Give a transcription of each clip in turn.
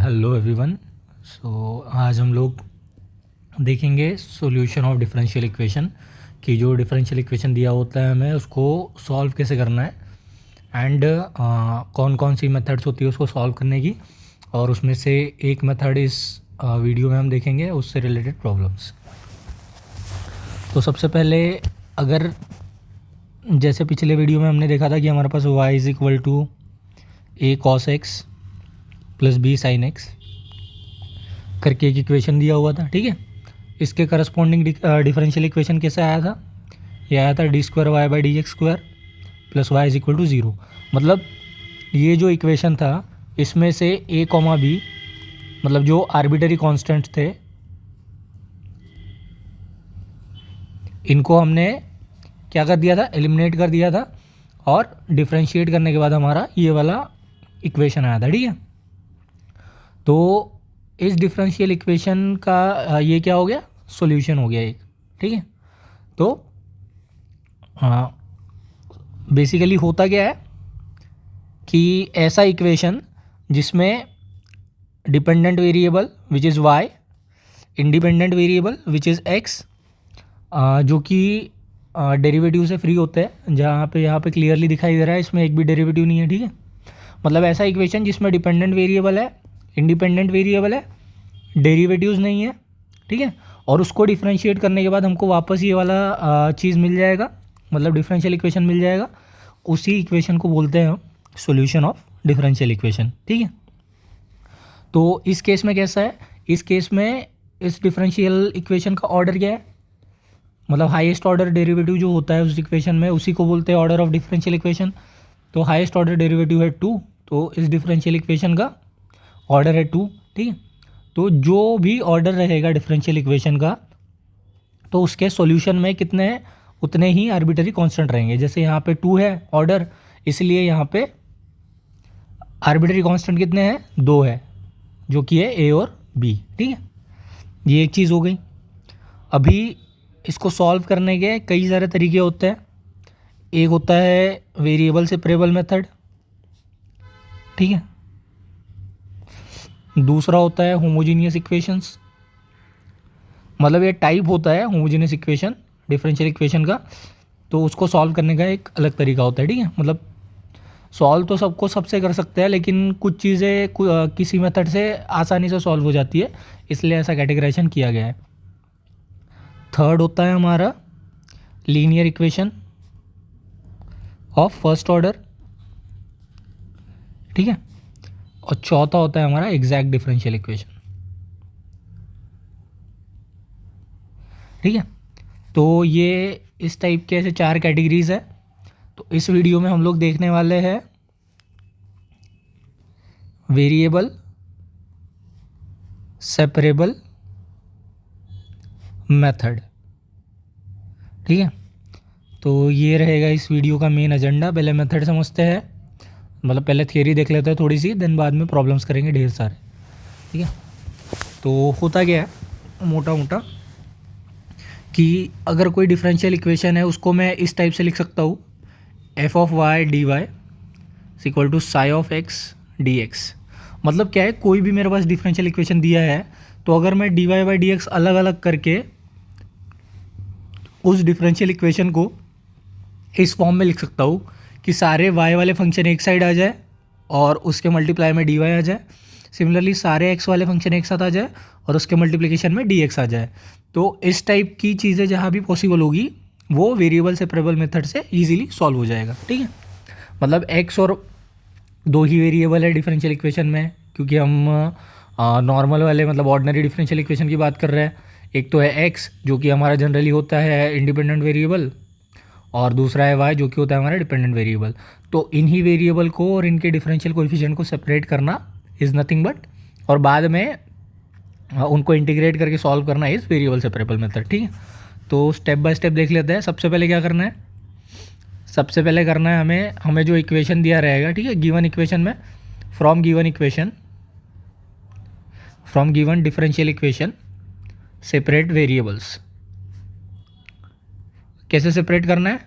Hello everyone. आज हम लोग देखेंगे सॉल्यूशन ऑफ डिफरेंशियल इक्वेशन कि जो डिफरेंशियल इक्वेशन दिया होता है हमें उसको सॉल्व कैसे करना है एंड कौन कौन सी मेथड्स होती है उसको सॉल्व करने की, और उसमें से एक मेथड इस वीडियो में हम देखेंगे उससे रिलेटेड प्रॉब्लम्स। तो सबसे पहले अगर जैसे पिछले वीडियो में हमने देखा था कि हमारे पास y is equal to a cos x plus B sine X करके एक इक्वेशन दिया हुआ था, ठीक है। इसके करस्पॉन्डिंग डिफरेंशियल इक्वेशन कैसे आया था? ये आया था D square Y by D x square plus Y is equal to zero. मतलब ये जो इक्वेशन था इसमें से ए कॉमा बी, मतलब जो आर्बिटरी कांस्टेंट्स थे, इनको हमने क्या कर दिया था? एलिमिनेट कर दिया था, और डिफरेंशिएट करने के बाद हमारा ये वाला इक्वेशन आया था, ठीक है। तो इस डिफरेंशियल इक्वेशन का ये क्या हो गया? सॉल्यूशन हो गया एक, ठीक है। तो बेसिकली होता क्या है कि ऐसा इक्वेशन जिसमें dependent variable which is y, independent variable which is x, जो कि डेरिवेटिव से फ्री होते हैं, जहाँ पे यहाँ पे क्लियरली दिखाई दे रहा है इसमें एक भी डेरिवेटिव नहीं है, ठीक है। मतलब ऐसा इक्वेशन जिसमें डिपेंडेंट वेरिएबल है, इंडिपेंडेंट वेरिएबल है, डेरिवेटिव्स नहीं है, ठीक है, और उसको डिफरेंशिएट करने के बाद हमको वापस ये वाला चीज़ मिल जाएगा, मतलब डिफरेंशियल इक्वेशन मिल जाएगा। उसी इक्वेशन को बोलते हैं हम सॉल्यूशन ऑफ डिफरेंशियल इक्वेशन, ठीक है। तो इस केस में कैसा है? इस केस में इस डिफरेंशियल इक्वेशन का ऑर्डर क्या है? मतलब हाईएस्ट ऑर्डर डेरिवेटिव जो होता है उस इक्वेशन में, उसी को बोलते हैं ऑर्डर ऑफ डिफरेंशियल इक्वेशन। तो हाईएस्ट ऑर्डर डेरिवेटिव है 2, तो इस डिफरेंशियल इक्वेशन का ऑर्डर है 2, ठीक है। तो जो भी ऑर्डर रहेगा डिफरेंशियल इक्वेशन का, तो उसके सॉल्यूशन में कितने हैं? उतने ही आर्बिटरी कांस्टेंट रहेंगे। जैसे यहाँ पे 2 है ऑर्डर, इसलिए यहाँ पे आर्बिटरी कांस्टेंट कितने हैं? 2 है, जो कि है ए और बी, ठीक है। ये एक चीज़ हो गई। अभी इसको सॉल्व करने के कई सारे तरीके होते हैं। एक होता है वेरिएबल सेपरेबल मेथड, ठीक है। दूसरा होता है होमोजीनियस इक्वेशंस, मतलब ये टाइप होता है होमोजीनियस इक्वेशन डिफरेंशियल इक्वेशन का, तो उसको सॉल्व करने का एक अलग तरीका होता है, ठीक है। मतलब सॉल्व तो सबको सबसे कर सकते हैं, लेकिन कुछ चीज़ें किसी मेथड से आसानी से सॉल्व हो जाती है, इसलिए ऐसा कैटेगराइजेशन किया गया है। थर्ड होता है हमारा linear equation of first order, ठीक है। और चौथा होता है हमारा एग्जैक्ट डिफरेंशियल इक्वेशन, ठीक है। तो ये इस टाइप के ऐसे 4 कैटेगरीज है। तो इस वीडियो में हम लोग देखने वाले हैं वेरिएबल सेपरेबल मेथड, ठीक है। तो ये रहेगा इस वीडियो का मेन एजेंडा। पहले मेथड समझते हैं, मतलब पहले थियरी देख लेते हैं थोड़ी सी, देन बाद में प्रॉब्लम्स करेंगे ढेर सारे, ठीक है। तो होता क्या है मोटा मोटा कि अगर कोई डिफरेंशियल इक्वेशन है उसको मैं इस टाइप से लिख सकता हूँ, F of Y D Y is equal to psi of x D x. मतलब क्या है, कोई भी मेरे पास डिफरेंशियल इक्वेशन दिया है, तो अगर मैं D Y by D X अलग अलग करके उस डिफरेंशियल इक्वेशन को इस फॉर्म में लिख सकता हूँ कि सारे y वाले फंक्शन एक साइड आ जाए और उसके मल्टीप्लाई में dy आ जाए। सिमिलरली सारे x वाले फंक्शन एक साथ आ जाए और उसके मल्टीप्लिकेशन में dx आ जाए। तो इस टाइप की चीज़ें जहाँ भी पॉसिबल होगी वो वेरिएबल सेपरेबल मेथड से इजीली सॉल्व हो जाएगा, ठीक है। मतलब x और 2 ही वेरिएबल है डिफरेंशियल इक्वेशन में, क्योंकि हम नॉर्मल वाले मतलब ऑर्डिनरी डिफरेंशियल इक्वेशन की बात कर रहे हैं। एक तो है x जो कि हमारा जनरली होता है इंडिपेंडेंट वेरिएबल, और दूसरा है y जो कि होता है हमारा डिपेंडेंट वेरिएबल। तो इन्हीं वेरिएबल को और इनके डिफरेंशियल कोएफिशिएंट को सेपरेट करना इज़ नथिंग बट, और बाद में उनको इंटीग्रेट करके सॉल्व करना इज़ वेरिएबल सेपरेबल मेथड, ठीक है। तो स्टेप बाय स्टेप देख लेते हैं। सबसे पहले क्या करना है? सबसे पहले करना है हमें जो इक्वेशन दिया रहेगा, ठीक है, गिवन इक्वेशन में from given differential equation separate variables. कैसे सेपरेट करना है?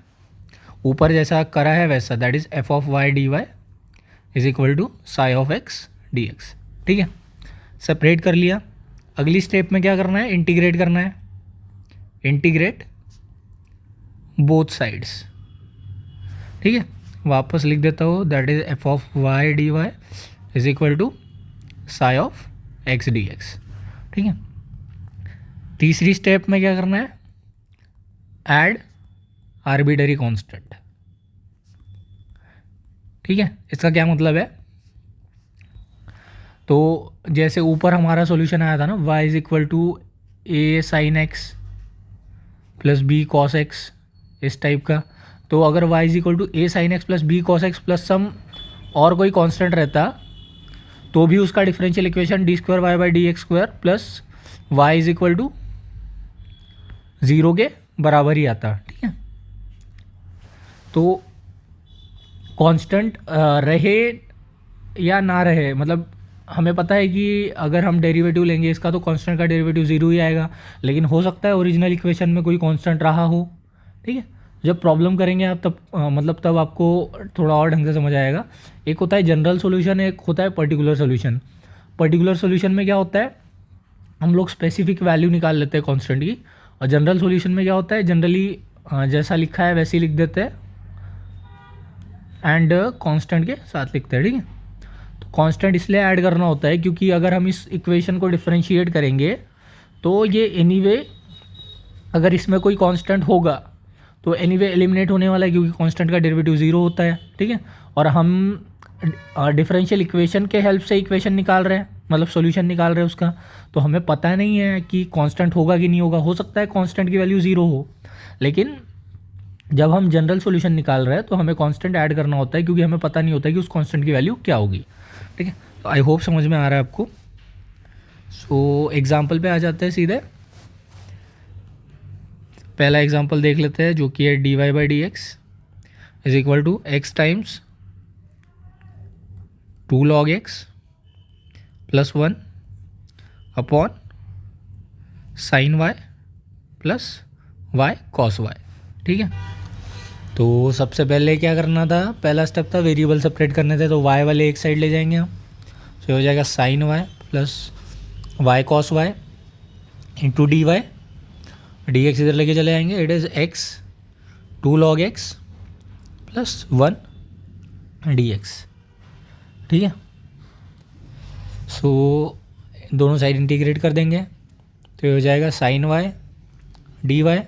ऊपर जैसा करा है वैसा, that is F of Y D Y is equal to psi of x D x, ठीक है। सेपरेट कर लिया। अगली स्टेप में क्या करना है, इंटीग्रेट करना है। इंटीग्रेट बोथ साइड्स, ठीक है। वापस लिख देता हूँ, that is F of Y D Y is equal to psi of x D x, ठीक है। तीसरी स्टेप में क्या करना है, ऐड आर्बिटरी कांस्टेंट, ठीक है। इसका क्या मतलब है, तो जैसे ऊपर हमारा सॉल्यूशन आया था ना, y is equal to a sine x plus b cos x, इस टाइप का। तो अगर y is equal to a sine x plus b cos x plus some और कोई कांस्टेंट रहता तो भी उसका differential equation d square Y by D x square plus Y is equal to 0 के बराबर ही आता, ठीक है। तो कांस्टेंट रहे या ना रहे, मतलब हमें पता है कि अगर हम डेरिवेटिव लेंगे इसका तो कांस्टेंट का डेरिवेटिव 0 ही आएगा, लेकिन हो सकता है ओरिजिनल इक्वेशन में कोई कांस्टेंट रहा हो, ठीक है। जब प्रॉब्लम करेंगे आप तब मतलब तब आपको थोड़ा और ढंग से समझ आएगा। एक होता है जनरल सॉल्यूशन, एक होता है पर्टिकुलर सॉल्यूशन। पर्टिकुलर सॉल्यूशन में क्या होता है, हम लोग स्पेसिफिक वैल्यू निकाल लेते हैं कांस्टेंट की, और जनरल सॉल्यूशन में क्या होता है, जनरली जैसा लिखा है वैसे ही लिख देते हैं एंड कांस्टेंट के साथ लिखते हैं, ठीक है। तो कांस्टेंट इसलिए ऐड करना होता है क्योंकि अगर हम इस इक्वेशन को डिफरेंशिएट करेंगे तो ये एनीवे अगर इसमें कोई कांस्टेंट होगा तो एनीवे एलिमिनेट होने वाला है, क्योंकि कांस्टेंट का डेरिवेटिव 0 होता है, ठीक है। और हम डिफरेंशियल इक्वेशन के हेल्प से इक्वेशन निकाल रहे हैं, मतलब सॉल्यूशन निकाल रहे हैं उसका, तो हमें पता नहीं है कि कांस्टेंट होगा कि नहीं होगा। हो सकता है कांस्टेंट की वैल्यू 0 हो, लेकिन जब हम जनरल सॉल्यूशन निकाल रहे हैं तो हमें कांस्टेंट ऐड करना होता है, क्योंकि हमें पता नहीं होता है कि उस कांस्टेंट की वैल्यू क्या होगी, ठीक है। तो आई होप समझ में आ रहा है आपको। सो एग्जाम्पल पे आ जाते हैं सीधे। पहला एग्जाम्पल देख लेते हैं, जो कि है D Y by D x is equal to x times 2 log x plus 1 upon sine Y plus Y cos Y, ठीक है। तो सबसे पहले क्या करना था, पहला स्टेप था वेरिएबल सेपरेट करने थे, तो y वाले एक साइड ले जाएंगे हम, तो हो जाएगा sine Y plus Y cos Y into D Y, D X इधर लेके चले जाएंगे, it is X 2 log x plus 1 D x, ठीक है। सो दोनों साइड इंटीग्रेट कर देंगे, तो ये हो जाएगा sine Y D Y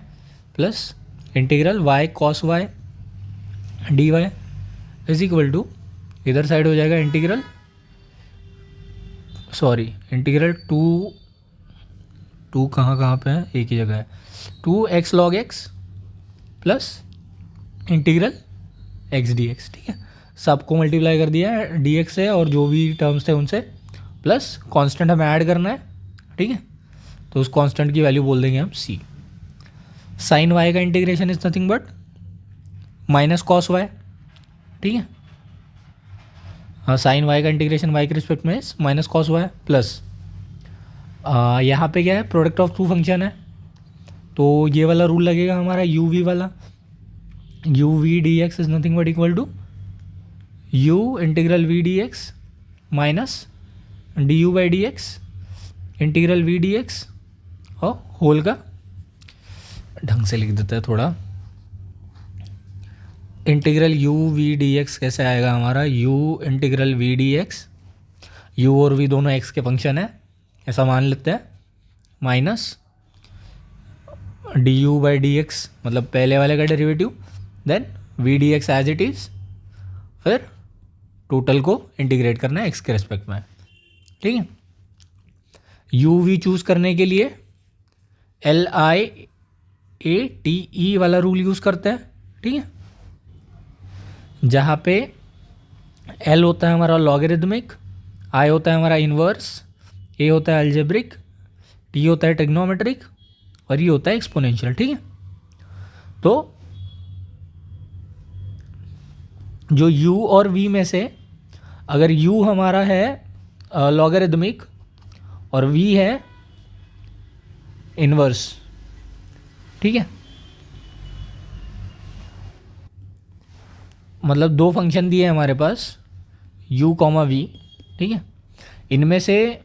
plus integral Y cos Y D Y is equal to, इधर साइड हो जाएगा इंटीग्रल टू कहाँ पे है, एक ही जगह है, 2x log x plus integral x D x, ठीक है। सबको मल्टीप्लाई कर दिया है डी एक्स से और जो भी टर्म्स थे उनसे, प्लस कांस्टेंट हमें ऐड करना है, ठीक है। तो उस कांस्टेंट की वैल्यू बोल देंगे हम c। साइन वाई का integration is nothing but minus cos Y, ठीक है। हाँ, साइन वाई का इंटीग्रेशन वाई के रिस्पेक्ट में माइनस कॉस वाई प्लस यहाँ पे क्या है, प्रोडक्ट ऑफ टू फंक्शन है, तो ये वाला रूल लगेगा हमारा यू वी वाला, U V D x is nothing but equal to U integral we D x minus D U by D X integral we D x और whole का ढंग से लिख देते हैं थोड़ा, integral U V D X कैसे आएगा हमारा, U integral we D X, U और वी दोनों एक्स के फंक्शन है ऐसा मान लेते हैं, minus D U by D x मतलब पहले वाले का derivative, then V D X as it is, फिर टोटल को इंटीग्रेट करना है एक्स के रेस्पेक्ट में, ठीक है। यू वी चूज़ करने के लिए LIATE वाला रूल यूज़ करते हैं, ठीक है, जहाँ पे L होता है हमारा लॉगरिदमिक, I होता है हमारा इन्वर्स, A होता है अलजेब्रिक, T होता है ट्रिग्नोमेट्रिक और ये होता है एक्सपोनेंशियल, ठीक है। तो जो U और V में से अगर U हमारा है लॉगरिदमिक और V है इन्वर्स, ठीक है, मतलब दो फंक्शन दिए हमारे पास u, v, ठीक है। इनमें से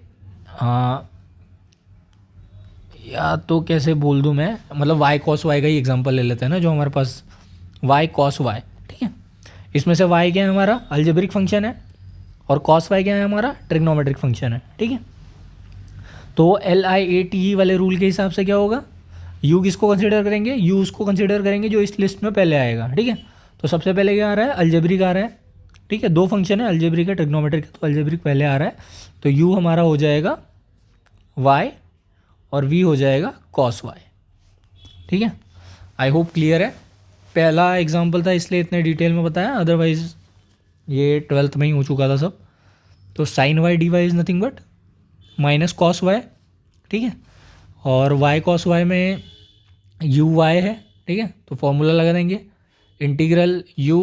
या तो कैसे बोल दूँ मैं, मतलब वाई कॉस वाई का ही एग्जांपल ले लेते हैं ना, जो हमारे पास वाई कॉस वाई, ठीक है। इसमें से वाई क्या है हमारा, अलजेब्रिक फंक्शन है, और कॉस वाई क्या है हमारा, ट्रिग्नोमेट्रिक फंक्शन है, ठीक है। तो LIATE वाले रूल के हिसाब से क्या होगा, यू किसको कंसिडर करेंगे, यू उसको कंसिडर करेंगे जो इस लिस्ट में पहले आएगा, ठीक है। तो सबसे पहले क्या आ रहा है, अलजेब्रिक आ रहा है, ठीक है। दो फंक्शन है, अलजेब्रिक है ट्रिग्नोमेट्रिक है, तो अलजेब्रिक पहले आ रहा है, तो यू हमारा हो जाएगा वाई और वी हो जाएगा कॉस वाई, ठीक है। आई होप क्लियर है। पहला एग्जाम्पल था इसलिए इतने डिटेल में बताया, अदरवाइज ये 12th में ही हो चुका था सब। तो sine Y D Y is nothing but minus cos Y, ठीक है। और वाई कॉस वाई में यू वाई है, ठीक है। तो फॉर्मूला लगा देंगे, इंटीग्रल यू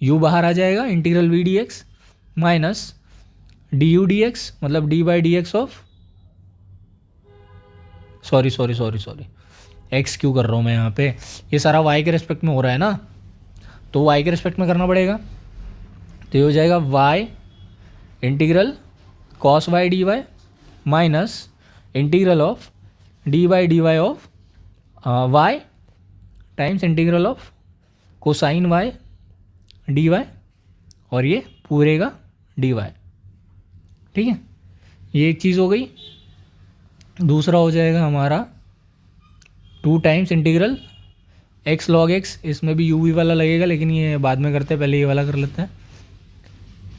यू बाहर आ जाएगा, integral we D x minus D u d x, मतलब d by D x of, sorry x क्यों कर रहा हूँ मैं यहाँ पे, ये सारा वाई के रिस्पेक्ट में हो रहा है ना, तो वाई के रिस्पेक्ट में करना पड़ेगा। तो ये हो जाएगा Y integral cos Y D Y minus integral of D by of Y times integral of cosine Y D Y, और ये पूरे का डी वाई, ठीक है। ये एक चीज़ हो गई। दूसरा हो जाएगा हमारा 2 times integral x log x, इसमें भी यू वी वाला लगेगा लेकिन ये बाद में करते हैं, पहले ये वाला कर लेते हैं,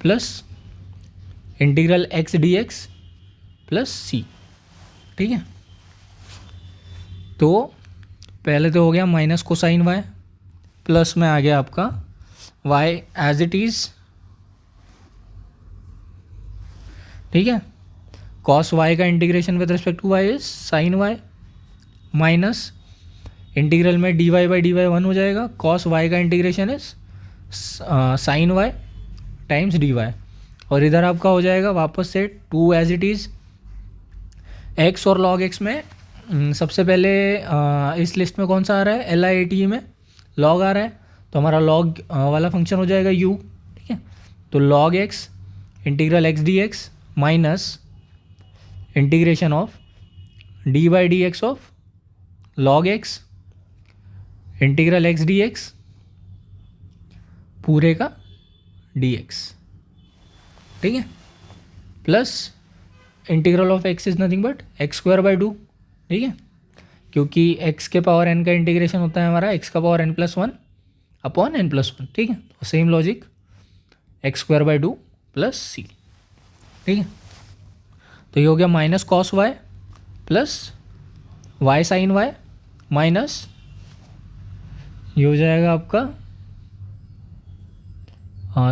plus integral x D x plus c, ठीक है। तो पहले तो हो गया माइनस कोसाइन वाई, प्लस में आ गया आपका वाई एज इट इज़, ठीक है। कॉस वाई का integration with respect to y is sine y, minus integral में d Y by d y 1 हो जाएगा, कॉस वाई का integration is sine y times d Y, और इधर आपका हो जाएगा वापस से 2 एज इट इज़। एक्स और लॉग एक्स में सबसे पहले इस लिस्ट में कौन सा आ रहा है, LIATE में लॉग आ रहा है, तो हमारा लॉग वाला फंक्शन हो जाएगा u, ठीक है। तो log x integral x D x minus integration of D by D x of log x integral x D x पूरे का डी एक्स, ठीक है, plus integral of x is nothing but x square by 2, ठीक है। क्योंकि x के power n का integration होता है हमारा x का पावर n+1 अपॉन n+1, ठीक है। तो same logic x square by 2 plus c, ठीक है। तो ये हो गया minus cos Y plus y sine y minus ये हो जाएगा आपका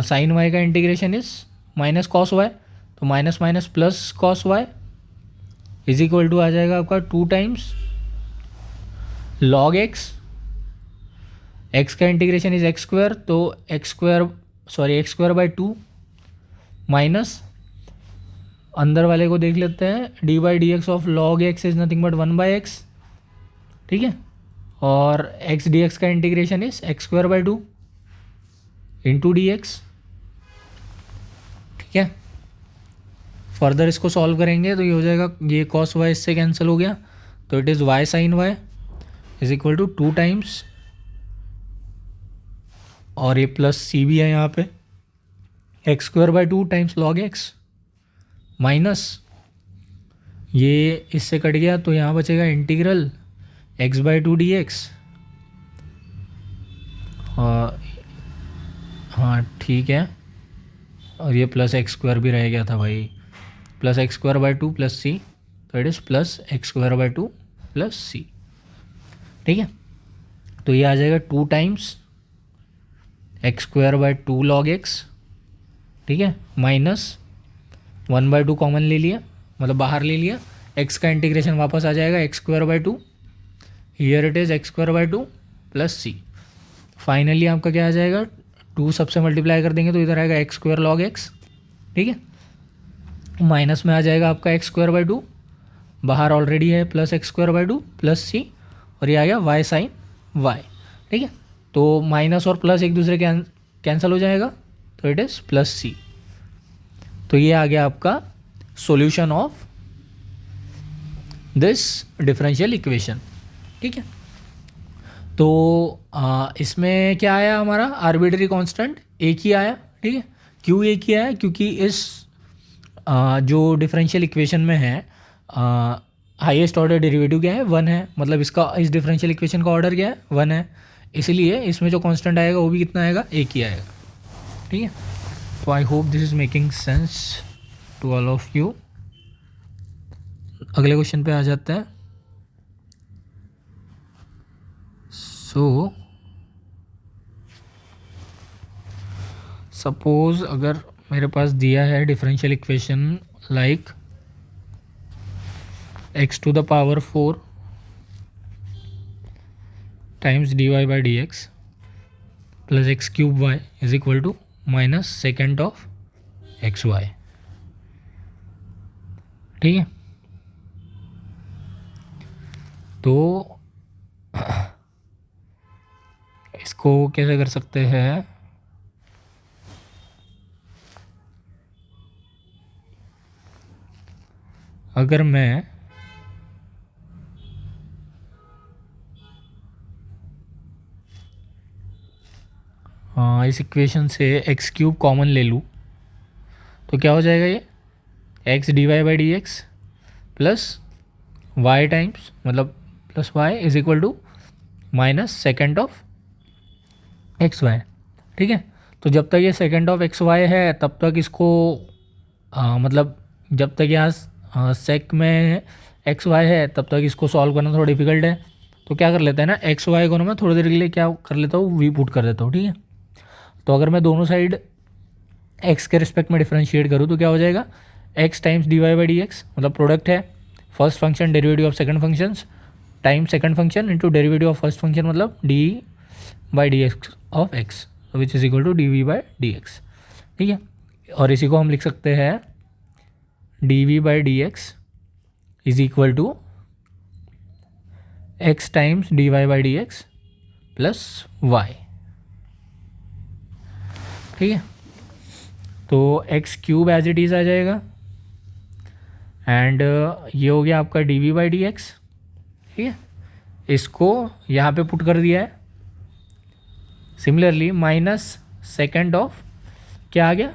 साइन वाई का integration is minus cos y, तो minus minus plus cos y is equal to आ जाएगा आपका 2 टाइम्स लॉग एक्स, एक्स का इंटीग्रेशन इज एक्स स्क्वायर, तो एक्स स्क्वायर बाई 2 माइनस अंदर वाले को देख लेते हैं, D by D x of log x is nothing but 1 by x, ठीक है। और एक्स डी एक्स का integration is x square by 2 into d x, ठीक है। फर्दर इसको सॉल्व करेंगे तो ये हो जाएगा, ये कॉस वाई इससे कैंसिल हो गया, तो it is Y sine Y is equal to 2 times, और ये प्लस सी भी है यहाँ पे, X square by 2 times log X minus ये इससे कट गया तो यहाँ बचेगा integral X by 2 D X, हाँ ठीक है, और ये प्लस एक्स स्क्वायर भी रह गया था भाई, plus x square by 2 plus c, तो it is plus x square by 2 plus c, ठीक है। तो ये आ जाएगा 2 times x square by 2 log x, ठीक है, माइनस 1 बाई 2 कॉमन ले लिया, मतलब बाहर ले लिया, एक्स का इंटीग्रेशन वापस आ जाएगा X square by 2, here it is X square by 2 plus C, finally आपका क्या आ जाएगा, 2 सबसे मल्टीप्लाई कर देंगे तो इधर आएगा एक्स स्क्वायर लॉग एक्स, ठीक है, माइनस में आ जाएगा आपका एक्स स्क्वायर बाई 2, बाहर ऑलरेडी है plus x square by 2 plus c, और ये आ गया वाई साइन वाई, ठीक है। तो माइनस और प्लस एक दूसरे कैंसिल हो जाएगा, तो इट इज़ प्लस सी। तो ये आ गया आपका solution of this differential equation. ठीक है, तो इसमें क्या आया हमारा आर्बिट्री कांस्टेंट एक ही आया। ठीक है, क्यों एक ही आया? क्योंकि इस जो डिफरेंशियल इक्वेशन में है हाईएस्ट ऑर्डर डेरिवेटिव क्या है? 1 है, मतलब इसका इस डिफरेंशियल इक्वेशन का ऑर्डर क्या है? 1 है, इसलिए इसमें जो कांस्टेंट आएगा वो भी कितना आएगा? एक ही आएगा। ठीक है, तो I hope this is making sense to all of you. अगले क्वेश्चन पे आ जाते हैं। सो सपोज अगर मेरे पास दिया है differential equation like x to the power 4 times dy by dx plus x cube y is equal to minus secant of xy। ठीक है, तो इसको कैसे कर सकते हैं? अगर मैं इस इक्वेशन से एक्स क्यूब कॉमन ले लूँ तो क्या हो जाएगा? ये x d Y by D x plus y times मतलब plus Y is equal to minus second of x y. ठीक है, तो जब तक ये सेकेंड ऑफ एक्स वाई है तब तक इसको मतलब जब तक यहाँ सेक में एक्स वाई है तब तक इसको सॉल्व करना थोड़ा डिफिकल्ट है। तो क्या कर लेते हैं ना, एक्स वाई को ना मैं थोड़ी देर के लिए क्या कर लेता हूँ? वी पुट कर देता हूँ। ठीक है, तो अगर मैं दोनों साइड एक्स के रिस्पेक्ट में डिफरेंशिएट करूँ तो क्या हो जाएगा? X times d Y by D x मतलब प्रोडक्ट है first function derivative of second functions time second function into derivative of first function मतलब d by D x of x which is equal to d v by D x. ठीक है, और इसी को हम लिख सकते हैं d v by D x is equal to x times d Y by D x plus y. ठीक है, तो x cube as it is आ जाएगा एंड ये हो गया आपका d v by D x. ठीक है, इसको यहाँ पे पुट कर दिया है। सिमिलरली माइनस सेकेंड ऑफ क्या आ गया?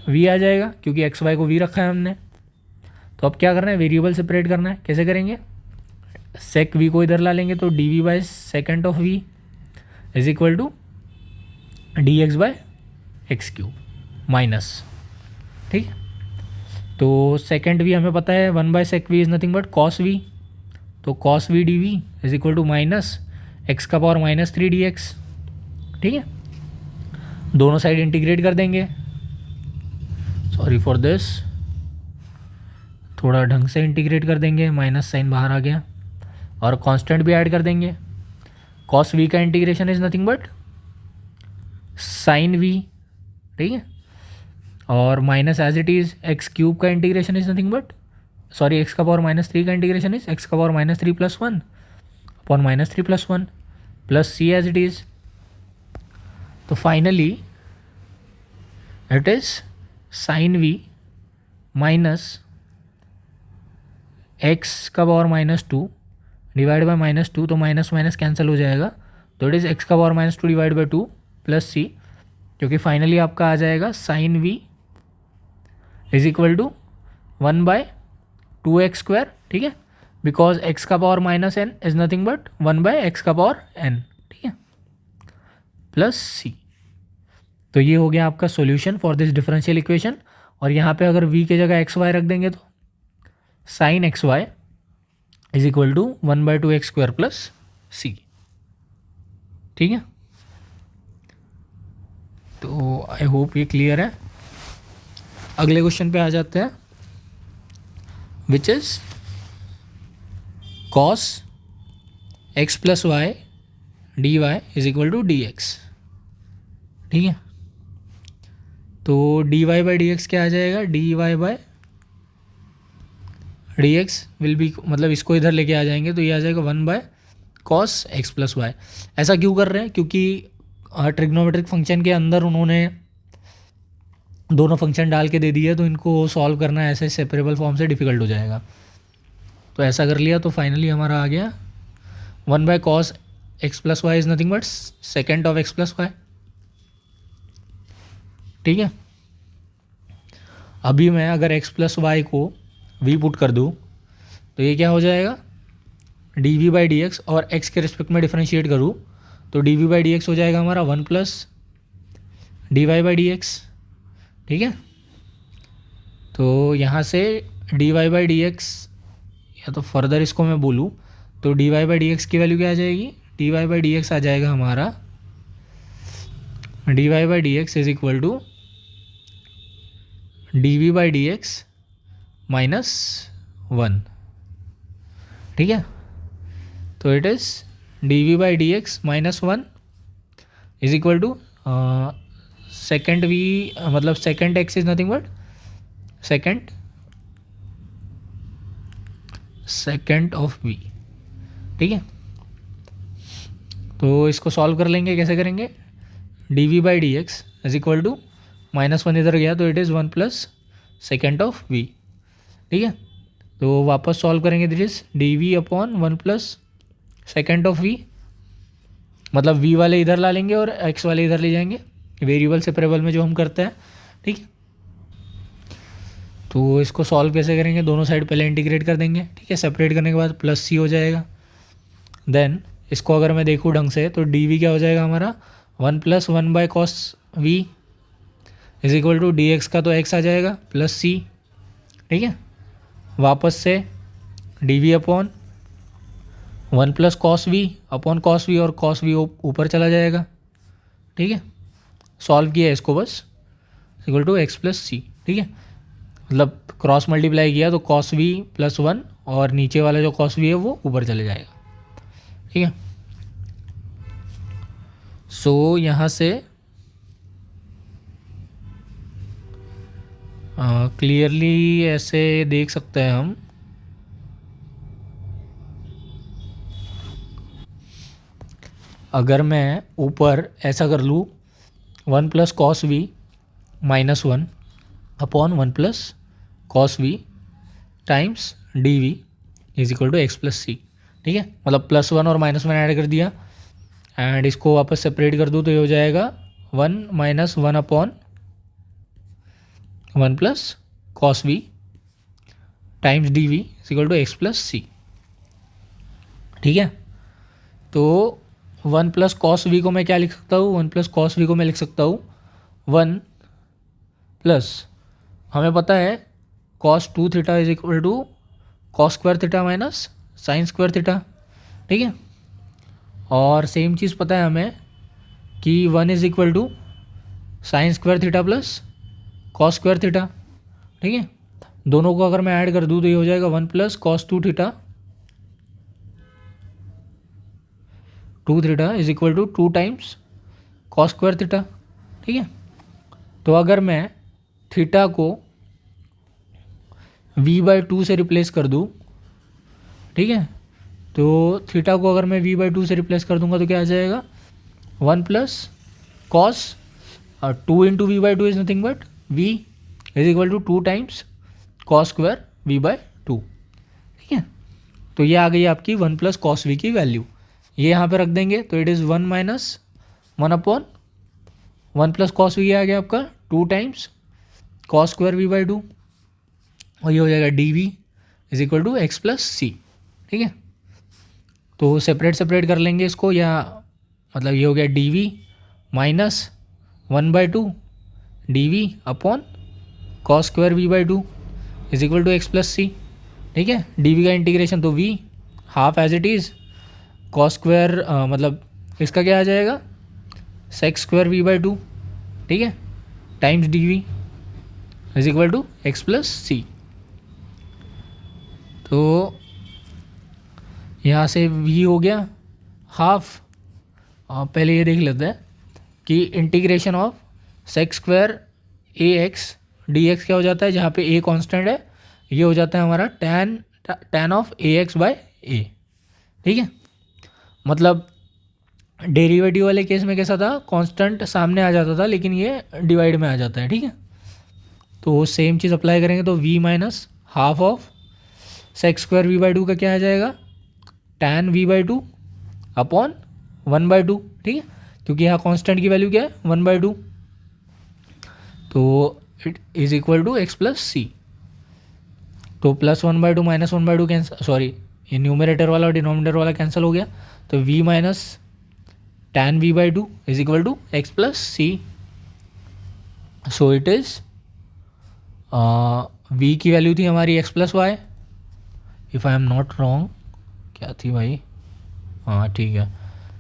वी आ जाएगा क्योंकि एक्स वाई को वी रखा है हमने। तो अब क्या करना है? वेरिएबल सेपरेट करना है। कैसे करेंगे? सेक वी को इधर ला लेंगे तो d v by second of v is equal to D x by x cube minus. ठीक है, तो सेकेंड वी हमें पता है 1 by sec v is nothing but cos v, तो cos v d v is equal to minus x का power -3 d x. ठीक है, दोनों साइड इंटीग्रेट कर देंगे। सॉरी फॉर दिस, थोड़ा ढंग से इंटीग्रेट कर देंगे, माइनस साइन बाहर आ गया और कांस्टेंट भी ऐड कर देंगे। कॉस वी का integration is nothing but sine v. ठीक है, और minus as it is x cube का integration is nothing but sorry x का पावर -3 का इंटीग्रेशन इज एक्स का power -3 + 1 upon -3 + 1 plus c as it is. तो finally it is sine v minus x का power -2 divide by -2, तो minus minus cancel हो जाएगा, तो इट इज़ एक्स का power -2 divide by 2 plus C, क्योंकि finally आपका आ जाएगा sine V is equal to 1/2x²। ठीक है, बिकॉज एक्स का power -n is nothing but 1/x का पावर n। ठीक है, प्लस सी। तो ये हो गया आपका solution for this differential equation. और यहाँ पे अगर v की जगह एक्स वाई रख देंगे तो sine x y is equal to 1/2x² plus c. ठीक है, तो आई होप ये क्लियर है। अगले क्वेश्चन पे आ जाते हैं which is cos x plus Y D Y is equal to D x. ठीक है, तो D Y by D x क्या आ जाएगा? D Y by D X will be मतलब इसको इधर लेके आ जाएंगे तो ये आ जाएगा 1/cos x प्लस वाई। ऐसा क्यों कर रहे हैं? क्योंकि ट्रिग्नोमेट्रिक फंक्शन के अंदर उन्होंने दोनों फंक्शन डाल के दे दिया, तो इनको सॉल्व करना ऐसे सेपरेबल फॉर्म से डिफ़िकल्ट हो जाएगा। तो ऐसा कर लिया तो फाइनली हमारा आ गया 1/cos x + y is nothing but second of x + y। ठीक है, अभी मैं अगर x + y को v पुट कर दूँ तो ये क्या हो जाएगा, dv/dx, और x के रिस्पेक्ट में डिफरेंशिएट करूँ तो dv/dx हो जाएगा हमारा 1 + dy/dx। ठीक है, तो यहाँ से dy/dx, या तो फर्दर इसको मैं बोलूँ तो dy/dx की वैल्यू क्या आ जाएगी, dy/dx आ जाएगा हमारा dy/dx is equal to dv/dx -1। ठीक है, तो it is dv/dx -1 is equal to second v, मतलब second x is nothing but second of v। ठीक है, तो इसको सॉल्व कर लेंगे, कैसे करेंगे, dv/dx इज इक्वल टू -1 इधर गया तो it is 1 + second of v। ठीक है, तो वापस सॉल्व करेंगे, this is dv/1 + second of v, मतलब v वाले इधर ला लेंगे और x वाले इधर ले जाएंगे, वेरिएबल सेपरेबल में जो हम करते हैं। ठीक है, तो इसको सॉल्व कैसे करेंगे, दोनों साइड पहले इंटीग्रेट कर देंगे। ठीक है, सेपरेट करने के बाद +c हो जाएगा। देन इसको अगर मैं देखूँ ढंग से तो dv क्या हो जाएगा हमारा 1 + 1/cos v is equal to dx का तो x आ जाएगा +c। ठीक है, वापस से dv/1 + cos v upon cos v, और cos v ऊपर चला जाएगा। ठीक है, सॉल्व किया इसको बस, इक्वल टू x + c। ठीक है, मतलब क्रॉस मल्टीप्लाई किया तो cos v +1 और नीचे वाला जो cos v है वो ऊपर चले जाएगा। ठीक है, सो यहाँ से क्लियरली ऐसे देख सकते हैं हम, अगर मैं ऊपर ऐसा कर लूँ 1 + cos v -1 upon 1 + cos v times dv is equal to x + c। ठीक है, मतलब +1 और -1 ऐड कर दिया एंड इसको वापस सेपरेट कर दूँ तो ये हो जाएगा 1 - 1 upon 1 + cos v times dv is equal to x + c। ठीक है, तो 1 + cos v को मैं क्या लिख सकता हूँ, 1 + cos v को मैं लिख सकता हूँ 1 प्लस, हमें पता है cos 2θ is equal to cos square theta minus sine square theta. ठीक है, और सेम चीज़ पता है हमें कि 1 is equal to sine square theta plus cos square theta. ठीक है, दोनों को अगर मैं ऐड कर दूँ तो ये हो जाएगा 1 + cos 2θ is equal to 2 times cos square theta. ठीक है, तो अगर मैं थीटा को v/2 से रिप्लेस कर दूँ, ठीक है, तो थीटा को अगर मैं v/2 से रिप्लेस कर दूंगा तो क्या आ जाएगा, 1 + cos 2 × v/2 is nothing but v is equal to 2 times cos square v/2। ठीक है, तो ये आ गई आपकी 1 + cos v की वैल्यू, ये यहाँ पे रख देंगे तो it is 1 - 1 upon 1 + cos v आ गया आपका 2 टाइम्स cos स्क्वायर v/2, और ये हो जाएगा dv is equal to x + c। ठीक है, तो सेपरेट कर लेंगे इसको, या मतलब ये हो गया dv -1/2 dv upon cos square v/2 is equal to x + c। ठीक है, dv का इंटीग्रेशन तो v half as it is cos square, मतलब इसका क्या आ जाएगा sec स्क्वायर v/2। ठीक है, times dv is equal to x + c। तो यहाँ से v हो गया हाफ, पहले ये देख लेते हैं कि integration of sec square ax dx क्या हो जाता है, जहाँ पे a कांस्टेंट है, ये हो जाता है हमारा tan ऑफ ax/a। ठीक है, मतलब डेरिवेटिव वाले केस में कैसा था, कांस्टेंट सामने आ जाता था लेकिन ये डिवाइड में आ जाता है। ठीक है, तो सेम चीज़ अप्लाई करेंगे तो v minus half of sec square v by two का क्या आ जाएगा, tan v by two upon 1/2, ठीक है, क्योंकि यहाँ कांस्टेंट की वैल्यू क्या है 1/2, तो it is equal to x plus c. तो प्लस 1/2 माइनस 1/2 कैंसिल, सॉरी ये न्यूमरेटर वाला और डिनोमिनेटर वाला कैंसिल हो गया, तो v minus tan v by two is equal to x plus c. So it is v की वैल्यू थी हमारी x plus y, if I am not wrong, क्या थी भाई, हाँ ठीक है,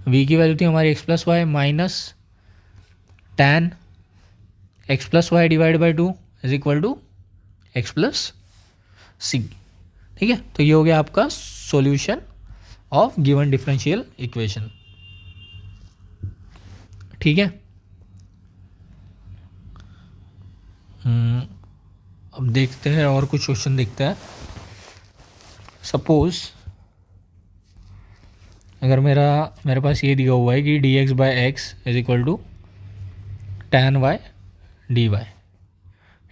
v की वैल्यू थी हमारी x plus y minus tan x plus y divide by two is equal to x plus c, ठीक है। तो ये हो गया आपका solution of given differential equation, ठीक है। अब देखते हैं और कुछ क्वेश्चन देखते हैं। सपोज अगर मेरे पास ये दिया हुआ है कि d x by x is equal to tan y D y,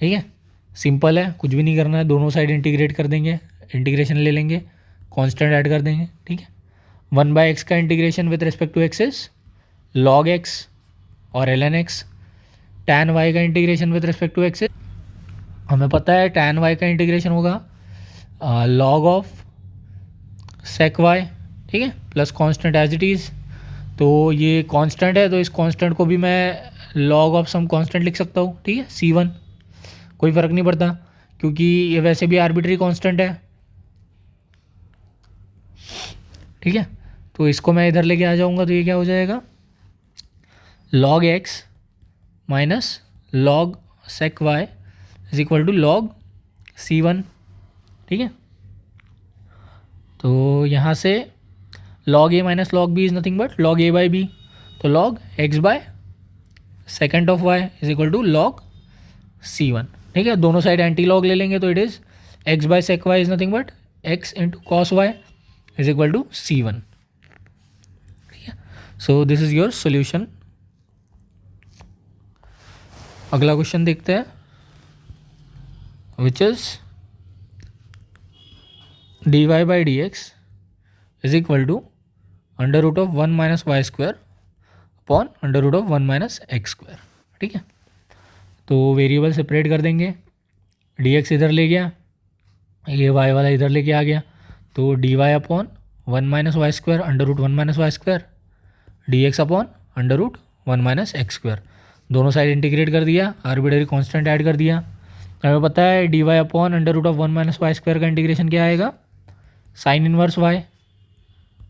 ठीक है, सिंपल है, कुछ भी नहीं करना है, दोनों साइड इंटीग्रेट कर देंगे, इंटीग्रेशन ले लेंगे, कांस्टेंट ऐड कर देंगे, ठीक है। 1/x का integration with respect to x is log x और ln x, tan y का integration with respect to x, हमें पता है tan y का इंटीग्रेशन होगा लॉग ऑफ sec y, ठीक है, plus constant as it is. तो ये कांस्टेंट है तो इस कांस्टेंट को भी मैं लॉग ऑफ सम कांस्टेंट लिख सकता हूँ, ठीक है, c1, कोई फ़र्क नहीं पड़ता क्योंकि ये वैसे भी आर्बिट्री कांस्टेंट है, ठीक है। तो इसको मैं इधर लेके आ जाऊँगा तो ये क्या हो जाएगा, log x minus log sec y is equal to log c1, ठीक है। तो यहाँ से log a minus log b is nothing but log a by b, तो log x by second of y is equal to log c1, ठीक है। दोनों side anti log ले लेंगे तो it is x by sec y is nothing but x into cos y is equal to c1, ठीक है। So this is your solution. अगला question देखते हैं, which is d Y by D x is equal to under root of 1 minus y square upon under root of 1 minus x square, ठीक है। तो variable separate कर देंगे, D X इधर ले गया, ये वाई वाला इधर लेके आ गया, तो D y upon 1 minus y square under root 1 minus y square, d x upon under root 1 minus x square, दोनों साइड इंटीग्रेट कर दिया, आर्बिट्ररी कांस्टेंट ऐड कर दिया। हमें पता है D y upon under root of 1 minus y square का integration क्या आएगा, साइन इनवर्स वाई,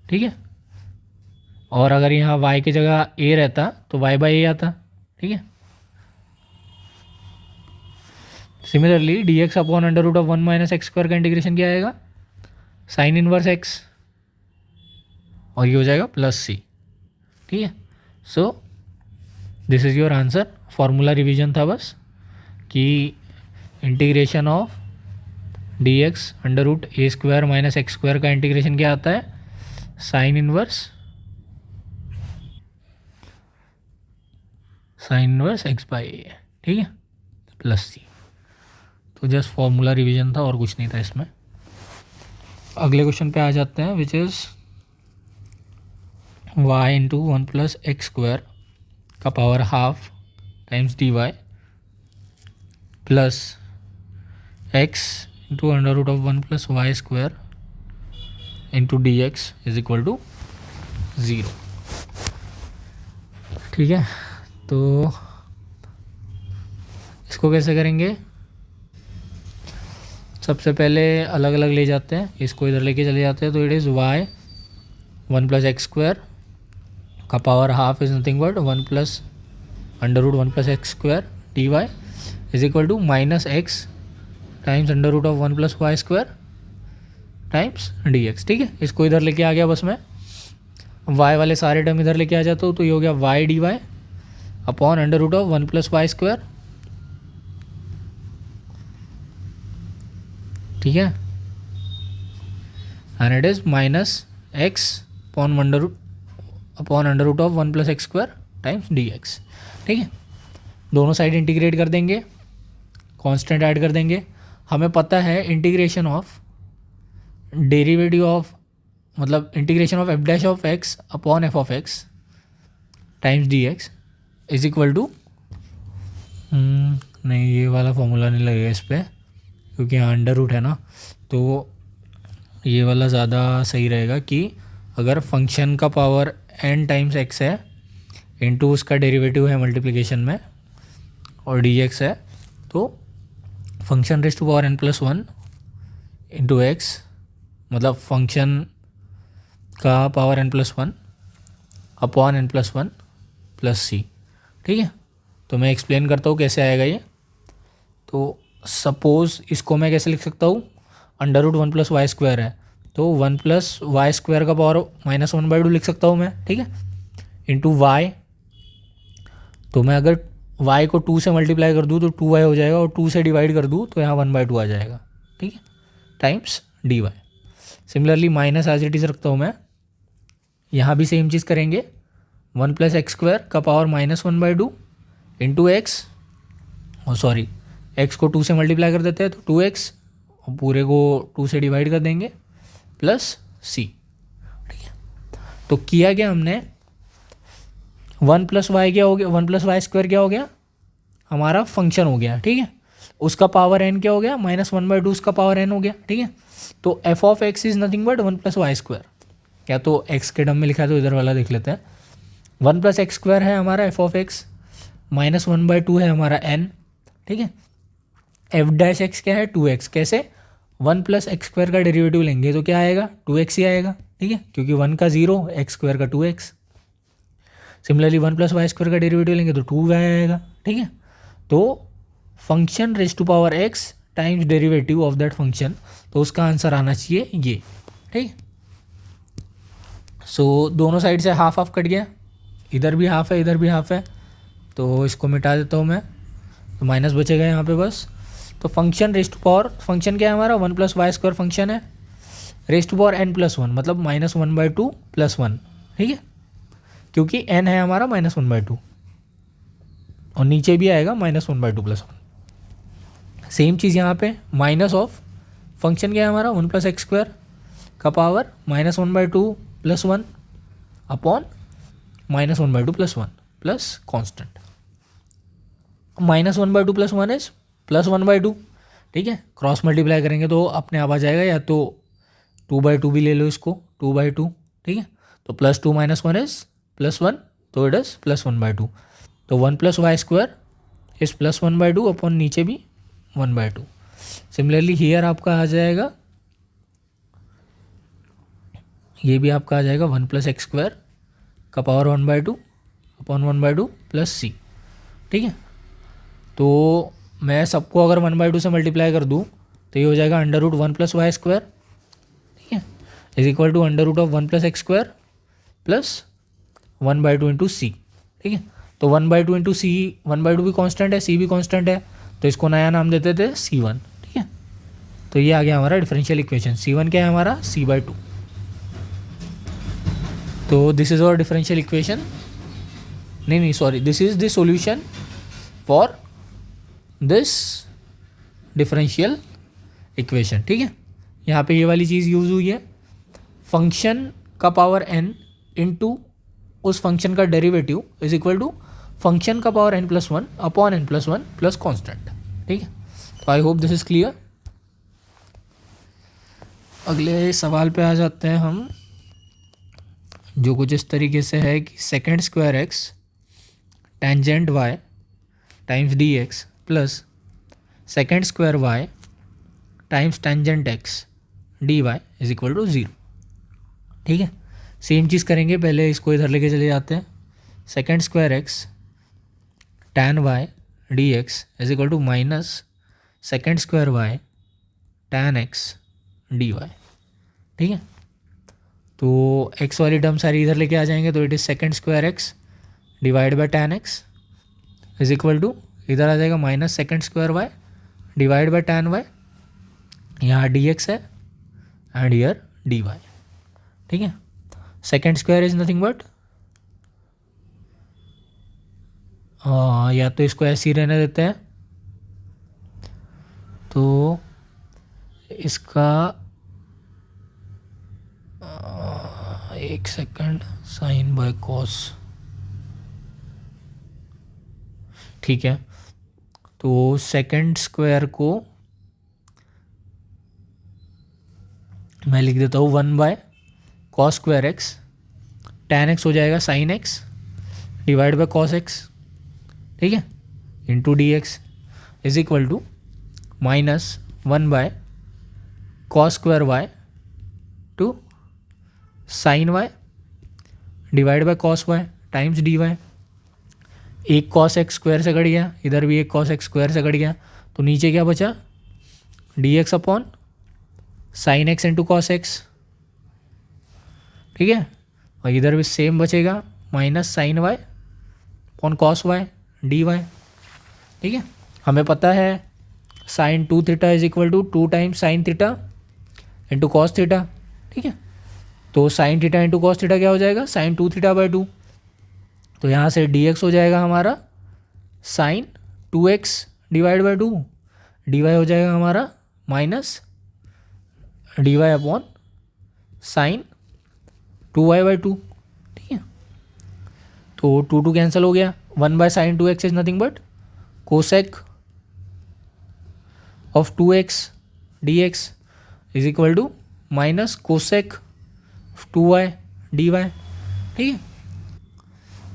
ठीक है। और अगर यहाँ वाई की जगह ए रहता तो वाई बाई ए आता, ठीक है। Similarly d x upon under root of 1 minus x square का इंटीग्रेशन क्या आएगा, साइन इनवर्स एक्स, और ये हो जाएगा प्लस सी, ठीक है। So this is your answer. Formula revision था बस कि integration of d x under root a square minus x square का इंटीग्रेशन क्या आता है, sine inverse x by a, ठीक है, प्लस सी। तो जस्ट फॉर्मूला रिवीजन था और कुछ नहीं था इसमें। अगले क्वेश्चन पे आ जाते हैं, which is y into 1 plus x square का power half times d Y plus x into under root of 1 plus y square into d x is equal to 0, ठीक है। तो इसको कैसे करेंगे, सबसे पहले अलग अलग ले जाते हैं, इसको इधर लेके चले जाते हैं, तो it is y 1 plus x square का power half is nothing but 1 plus under root 1 plus x square d Y is equal to minus x times under root of 1 plus y square times d x, ठीक है। इसको इधर लेके आ गया बस मैं, वाई वाले सारे टर्म इधर लेके आ जाता हूँ, तो ये हो गया y D y upon under root of 1 plus y square, ठीक है, and it is minus x upon under root of 1 plus x square times d x, ठीक है। दोनों साइड इंटीग्रेट कर देंगे, कांस्टेंट ऐड कर देंगे। हमें पता है इंटीग्रेशन ऑफ डेरिवेटिव ऑफ मतलब integration of f dash of x upon f of x times d x is equal to, नहीं ये वाला फॉर्मूला नहीं लगेगा इस पर क्योंकि यहाँ अंडर रूट है ना, तो ये वाला ज़्यादा सही रहेगा कि अगर फंक्शन का पावर n टाइम्स x है इंटू उसका डेरिवेटिव है मल्टीप्लिकेशन में और dx है, तो function raise to power n plus one into x मतलब फंक्शन का power n plus one upon n plus one plus c. ठीक है, तो मैं एक्सप्लेन करता हूँ कैसे आएगा ये। तो सपोज़ इसको मैं कैसे लिख सकता हूँ, under root one plus y square है तो वन प्लस वाई स्क्वायर का power minus one by two लिख सकता हूँ मैं। ठीक है, इंटू वाई, तो मैं अगर y को 2 से मल्टीप्लाई कर दूँ तो 2y हो जाएगा और 2 से डिवाइड कर दूँ तो यहाँ 1/2 आ जाएगा। ठीक है, times dy। Similarly minus as it is रखता हूँ मैं, यहाँ भी सेम चीज़ करेंगे। 1 प्लस एक्स स्क्वायर का power minus 1/2 into x, sorry x को 2 से मल्टीप्लाई कर देते हैं तो 2x और पूरे को 2 से डिवाइड कर देंगे प्लस c। ठीक है, तो किया क्या हमने, 1 प्लस वाई क्या हो गया, 1 प्लस वाई स्क्वायर क्या हो गया, हमारा फंक्शन हो गया। ठीक है, उसका पावर n क्या हो गया, माइनस 1/2 उसका पावर n हो गया। ठीक है, तो f of x is nothing but 1 plus y square, क्या तो x के टर्म में लिखा है तो इधर वाला देख लेते हैं। 1 प्लस एक्स स्क्वायर है हमारा एफ ऑफ एक्स, माइनस 1/2 है हमारा n। ठीक है, एफ डैश एक्स क्या है 2x, कैसे 1 प्लस एक्स स्क्वायर का डेरिवेटिव लेंगे तो क्या आएगा 2x ही आएगा। ठीक है, क्योंकि 1 का 0 एक्स स्क्वायर का 2x। Similarly 1 plus y square का डेरिवेटिव लेंगे तो 2y आएगा। ठीक है, तो function raise to power x times derivative of that function, तो उसका आंसर आना चाहिए ये। ठीक, सो दोनों साइड से हाफ हाफ कट गया, इधर भी हाफ है इधर भी हाफ है, तो इसको मिटा देता हूँ मैं, तो माइनस बचेगा यहाँ पे बस। तो function raise to power, function क्या है हमारा 1 प्लस वाई स्क्वायर फंक्शन है, raise to power n plus one मतलब माइनस 1/2 प्लस वन। ठीक है, क्योंकि n है हमारा माइनस 1/2 और नीचे भी आएगा माइनस 1/2 प्लस वन। सेम चीज़ यहाँ पे माइनस ऑफ फंक्शन क्या है हमारा 1 प्लस एक्स स्क्वायर का power minus 1/2 plus one upon minus 1/2 plus one plus constant. Minus 1/2 plus one is plus 1/2। ठीक है, क्रॉस मल्टीप्लाई करेंगे तो अपने आप आ जाएगा, या तो 2/2 भी ले लो इसको 2/2। ठीक है, तो plus 2 minus one is plus one, तो इट इज़ प्लस 1/2। तो 1 plus y square is plus 1/2 upon नीचे भी 1/2। सिमिलरली हियर आपका आ जाएगा, ये भी आपका आ जाएगा 1 प्लस एक्स स्क्वायर का पावर 1/2 अपॉन 1/2 प्लस सी। ठीक है, तो मैं सबको अगर 1/2 से मल्टीप्लाई कर दूँ तो ये हो जाएगा under root 1 plus y square. ठीक है, is equal to under root of 1 plus x square plus 1/2 into c. ठीक है, तो 1/2 इंटू सी, 1/2 भी कांस्टेंट है, सी भी कांस्टेंट है, तो इसको नया नाम देते थे C1। ठीक है, तो ये आ गया हमारा डिफरेंशियल इक्वेशन। C1 क्या है हमारा C/2। तो this is our differential equation, नहीं sorry, this is the solution for this differential equation. ठीक है, यहाँ पे ये वाली चीज़ यूज़ हुई है, फंक्शन का पावर n इंटू उस फंक्शन का derivative is equal to function का power n plus one upon n plus one plus constant. ठीक है, तो I hope this is clear. अगले सवाल पे आ जाते हैं हम, जो कुछ इस तरीके से है कि second square x tangent y times d x plus second square y times tangent x d Y is equal to 0। ठीक है, सेम चीज़ करेंगे, पहले इसको इधर लेके चले जाते हैं। Second square x tan y D x is equal to minus second square y tan x d y. ठीक है, तो एक्स वाली टर्म सारी इधर लेके आ जाएंगे, तो it is second square x divide by tan x is equal to, इधर आ जाएगा minus second square y divide by tan y, यहाँ डी एक्स है एंड हियर डी वाई। ठीक है, second square is nothing but, या तो इसको ऐसे ही रहने देते हैं, तो इसका एक सेकंड, साइन बाय कॉस, ठीक है। तो सेकंड स्क्वायर को मैं लिख देता हूँ 1/cos square x, tan x हो जाएगा sin x divide by cos x, ठीक है, into d x is equal to -1/cos square y to sine y divide by cos y times d y. एक cos x स्क्वायर से cut गया, इधर भी एक cos x स्क्वायर से कट गया, तो नीचे क्या बचा, d x upon sine x into cos x, ठीक है। और इधर भी सेम बचेगा, minus sine y upon cos Y D y, ठीक है। हमें पता है sine 2 theta is equal to 2 times sine theta into cos theta, ठीक है। तो sine theta into cos theta क्या हो जाएगा, साइन 2 थीटा बाई 2। तो यहाँ से डी एक्स हो जाएगा हमारा sine 2x divide by 2, d y हो जाएगा हमारा minus d y upon sine 2y by 2, ठीक है। तो 2 कैंसिल हो गया, 1/sin 2x is nothing but cosec of 2x dx is equal to minus cosec of 2y dy, ठीक है।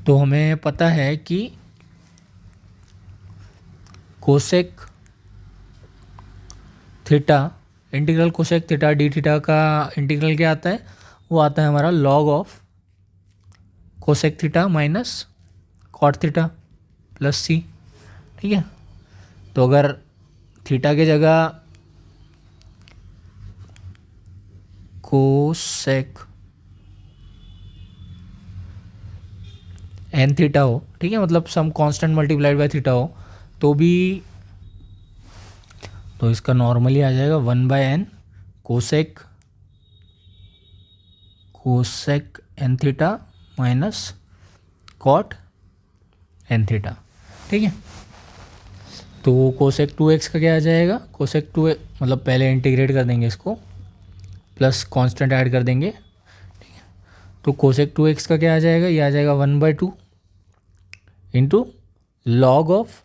तो हमें पता है कि cosec theta, integral cosec theta d theta का इंटीग्रल क्या आता है, वो आता है हमारा log of cosec theta minus cot theta plus c, ठीक है। तो अगर थीटा की जगह कोसेक एन थीटा हो, ठीक है, मतलब some constant multiplied by theta हो, तो भी तो इसका नॉर्मली आ जाएगा 1/n cosec n theta minus cot n theta, ठीक है। तो कोसेक 2x का क्या आ जाएगा, कोसेक 2 मतलब पहले इंटीग्रेट कर देंगे इसको, प्लस कांस्टेंट ऐड कर देंगे, ठीक है। तो कोसेक 2x का क्या आ जाएगा, ये आ जाएगा 1/2 into log of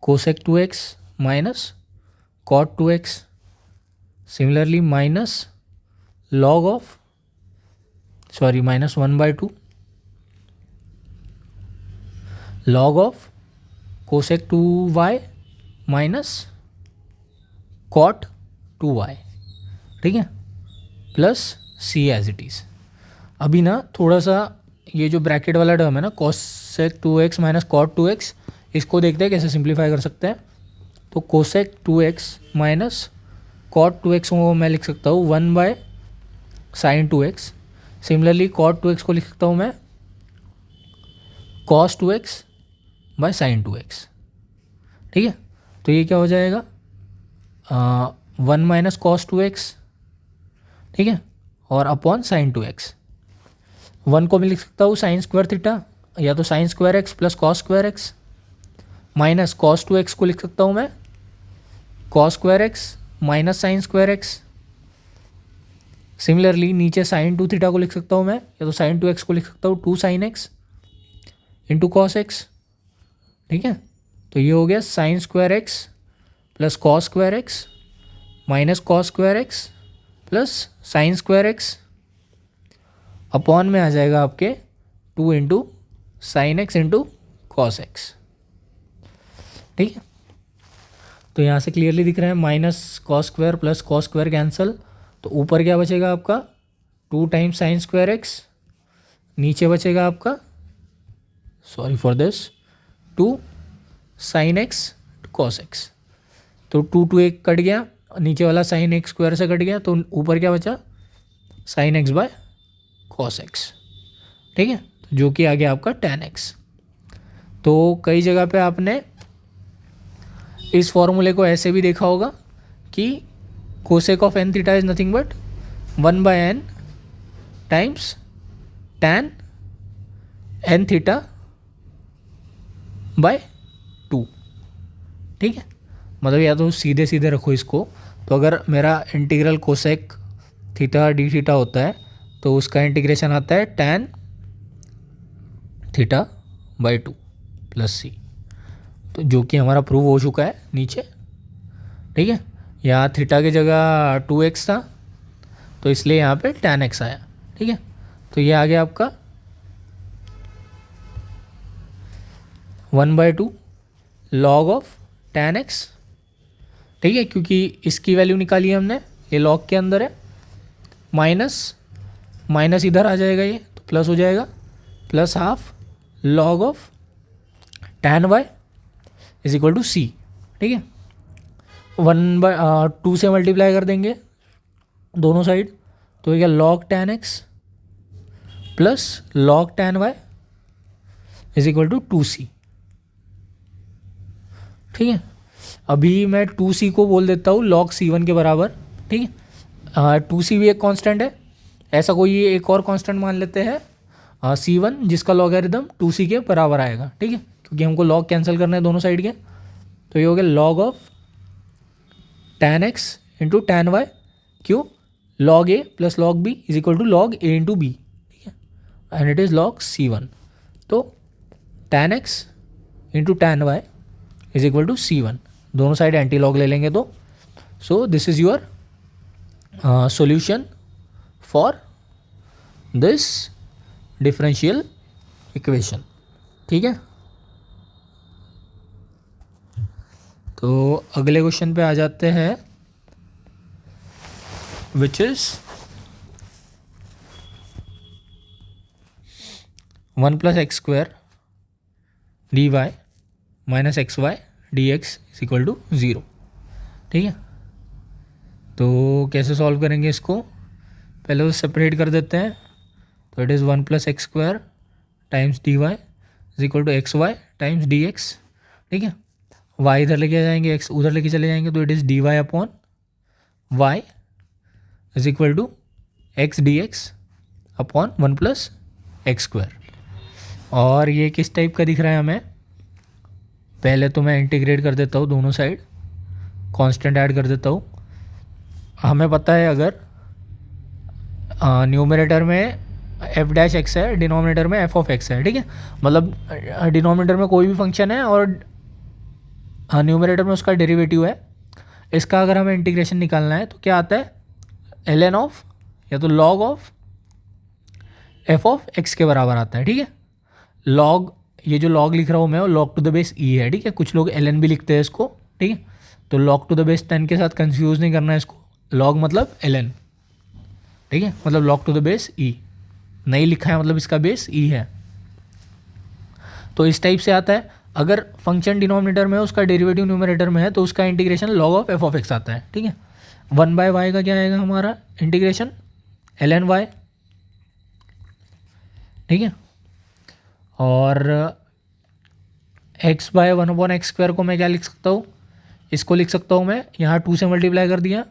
cosec 2x minus cot 2x, similarly minus log of minus 1/2 log of cosec 2y minus cot 2y, ठीक है, plus c as it is. अभी ना थोड़ा सा ये जो ब्रैकेट वाला टर्म है ना, cosec 2x minus cot 2x, इसको देखते हैं कैसे सिंप्लीफाई कर सकते हैं। तो cosec 2x minus cot 2x को मैं लिख सकता हूँ 1/sin 2x, similarly cot 2x को लिख सकता हूँ मैं cos 2x bye sin 2x, ठीक है। तो ये क्या हो जाएगा 1 माइनस कॉस 2x, ठीक है, और अपॉन sin 2x। 1 को मैं लिख सकता हूँ साइन स्क्वायर थीटा, या तो sine square x plus cos square x, minus cos 2x को लिख सकता हूँ मैं cos square x minus sine square x. Similarly नीचे साइन 2 थीटा को लिख सकता हूँ मैं, या तो साइन 2x को लिख सकता हूँ 2 sin x into cos x, ठीक है। तो ये हो गया sine square x plus cos square x minus cos square x plus sine square x, upon में आ जाएगा आपके 2 into sine x into cos x, ठीक है। तो यहाँ से क्लियरली दिख रहा है minus cos square plus cos square cancel, तो ऊपर क्या बचेगा आपका 2 टाइम्स साइन स्क्वायर एक्स, नीचे बचेगा आपका sorry for this 2 sine x cos x. तो 2 एक कट गया, नीचे वाला साइन एक्स स्क्वायर से कट गया, तो ऊपर क्या बचा sign x by cos x, ठीक है, जो कि आ गया आपका tan x। तो कई जगह पे आपने इस फॉर्मूले को ऐसे भी देखा होगा कि cosec of n theta is nothing but 1/n times tan n theta by 2, ठीक है। मतलब या तो सीधे सीधे रखो इसको, तो अगर मेरा integral cosec theta d theta होता है तो उसका इंटीग्रेशन आता है tan theta by 2 plus c, तो जो कि हमारा प्रूव हो चुका है नीचे, ठीक है। यहाँ थीटा की जगह 2x था तो इसलिए यहाँ पे tan x आया, ठीक है। तो ये आ गया आपका 1/2 log ऑफ tan x, ठीक है, क्योंकि इसकी वैल्यू निकाली है हमने, ये log के अंदर है, माइनस इधर आ जाएगा, ये तो प्लस हो जाएगा, plus half log of tan y is equal to c, ठीक है। 1/2 से मल्टीप्लाई कर देंगे दोनों साइड, तो ये log tan x plus log tan y is equal to 2c, ठीक है। अभी मैं 2c को बोल देता हूँ log c1 के बराबर, ठीक है। 2c भी एक कांस्टेंट है, ऐसा कोई एक और कांस्टेंट मान लेते हैं c1 जिसका लॉगरिथम 2c के बराबर आएगा, ठीक है, क्योंकि हमको log कैंसिल करना है दोनों साइड के। तो ये हो गया log of tan x into tan y, क्यों, log a plus log b is equal to log a into b, ठीक है, and it is log c1। तो tan x into tan y is equal to c1, दोनों side anti log ले लेंगे तो, so this is your solution for this differential equation, ठीक है। तो अगले क्वेश्चन पे आ जाते हैं, which is 1 plus x square d Y minus x y D x is equal to 0, ठीक है। तो कैसे सॉल्व करेंगे इसको, पहले तो सेपरेट कर देते हैं, तो it is 1 plus x square times d Y is equal to x y times d x, ठीक है। वाई इधर लेके आ जाएंगे, एक्स उधर लेके चले जाएंगे, तो it is d y upon y is equal to x D x upon 1 plus x square. और ये किस टाइप का दिख रहा है हमें, पहले तो मैं इंटीग्रेट कर देता हूँ दोनों साइड, कांस्टेंट ऐड कर देता हूँ। हमें पता है अगर न्यूमरेटर में एफ डैश एक्स है, डिनोमिनेटर में एफ ऑफ एक्स है, ठीक है, मतलब डिनोमिनेटर में कोई भी फंक्शन है और न्यूमरेटर में उसका डेरिवेटिव है, इसका अगर हमें इंटीग्रेशन निकालना है तो क्या आता है, एल एन ऑफ या तो log of f of x के बराबर आता है, ठीक है। लॉग, ये जो लॉग लिख रहा हूँ मैं वो लॉग टू द बेस ई है, ठीक है, कुछ लोग एल एन भी लिखते हैं इसको, ठीक है। तो लॉग टू द बेस 10 के साथ कंफ्यूज नहीं करना है इसको, लॉग मतलब एल एन, ठीक है, मतलब लॉग टू द बेस ई नहीं लिखा है, मतलब इसका बेस ई है। तो इस टाइप से आता है, अगर फंक्शन डिनोमिनेटर में है उसका डेरिवेटिव न्यूमरेटर में है तो उसका integration log of f of x आता है, ठीक है। 1/y का क्या आएगा हमारा इंटीग्रेशन, एल एन वाई, ठीक है। और x बाय 1/x स्क्वायर को मैं क्या लिख सकता हूँ, इसको लिख सकता हूँ मैं, यहाँ 2 से मल्टीप्लाई कर दिया,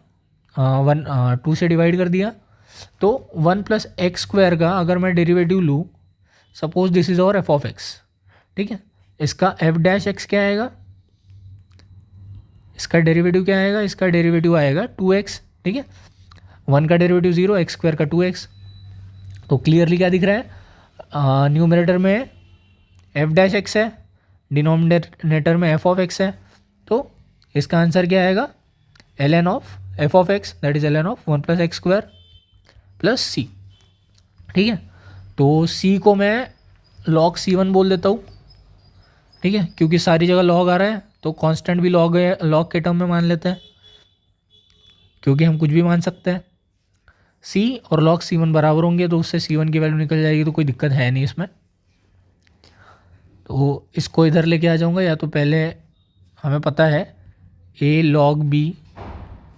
2 से डिवाइड कर दिया, तो 1 प्लस एक्स स्क्वायर का अगर मैं डेरिवेटिव लूँ, सपोज दिस इज और एफ ऑफ एक्स, ठीक है, इसका एफ डैश एक्स क्या आएगा, इसका डेरिवेटिव क्या आएगा, इसका डेरिवेटिव आएगा 2x, ठीक है, 1 का डेरिवेटिव 0, एक्स स्क्वायर का 2x। तो क्लियरली क्या दिख रहा है, न्यूमरेटर में एफ डैश एक्स है, डिनोमिनेटर में एफ ऑफ एक्स है, तो इसका आंसर क्या आएगा, l n of f of x, that is l n of 1 plus x square plus c, ठीक है। तो सी को मैं लॉग C1 बोल देता हूँ, ठीक है, क्योंकि सारी जगह लॉग आ रहा है तो कांस्टेंट भी लॉग है, लॉग के टर्म में मान लेते हैं, क्योंकि हम कुछ भी मान सकते हैं। सी और लॉग C1 बराबर होंगे तो उससे C1 की वैल्यू निकल जाएगी, तो कोई दिक्कत है नहीं इसमें। तो इसको इधर लेके आ जाऊंगा, या तो पहले हमें पता है a log b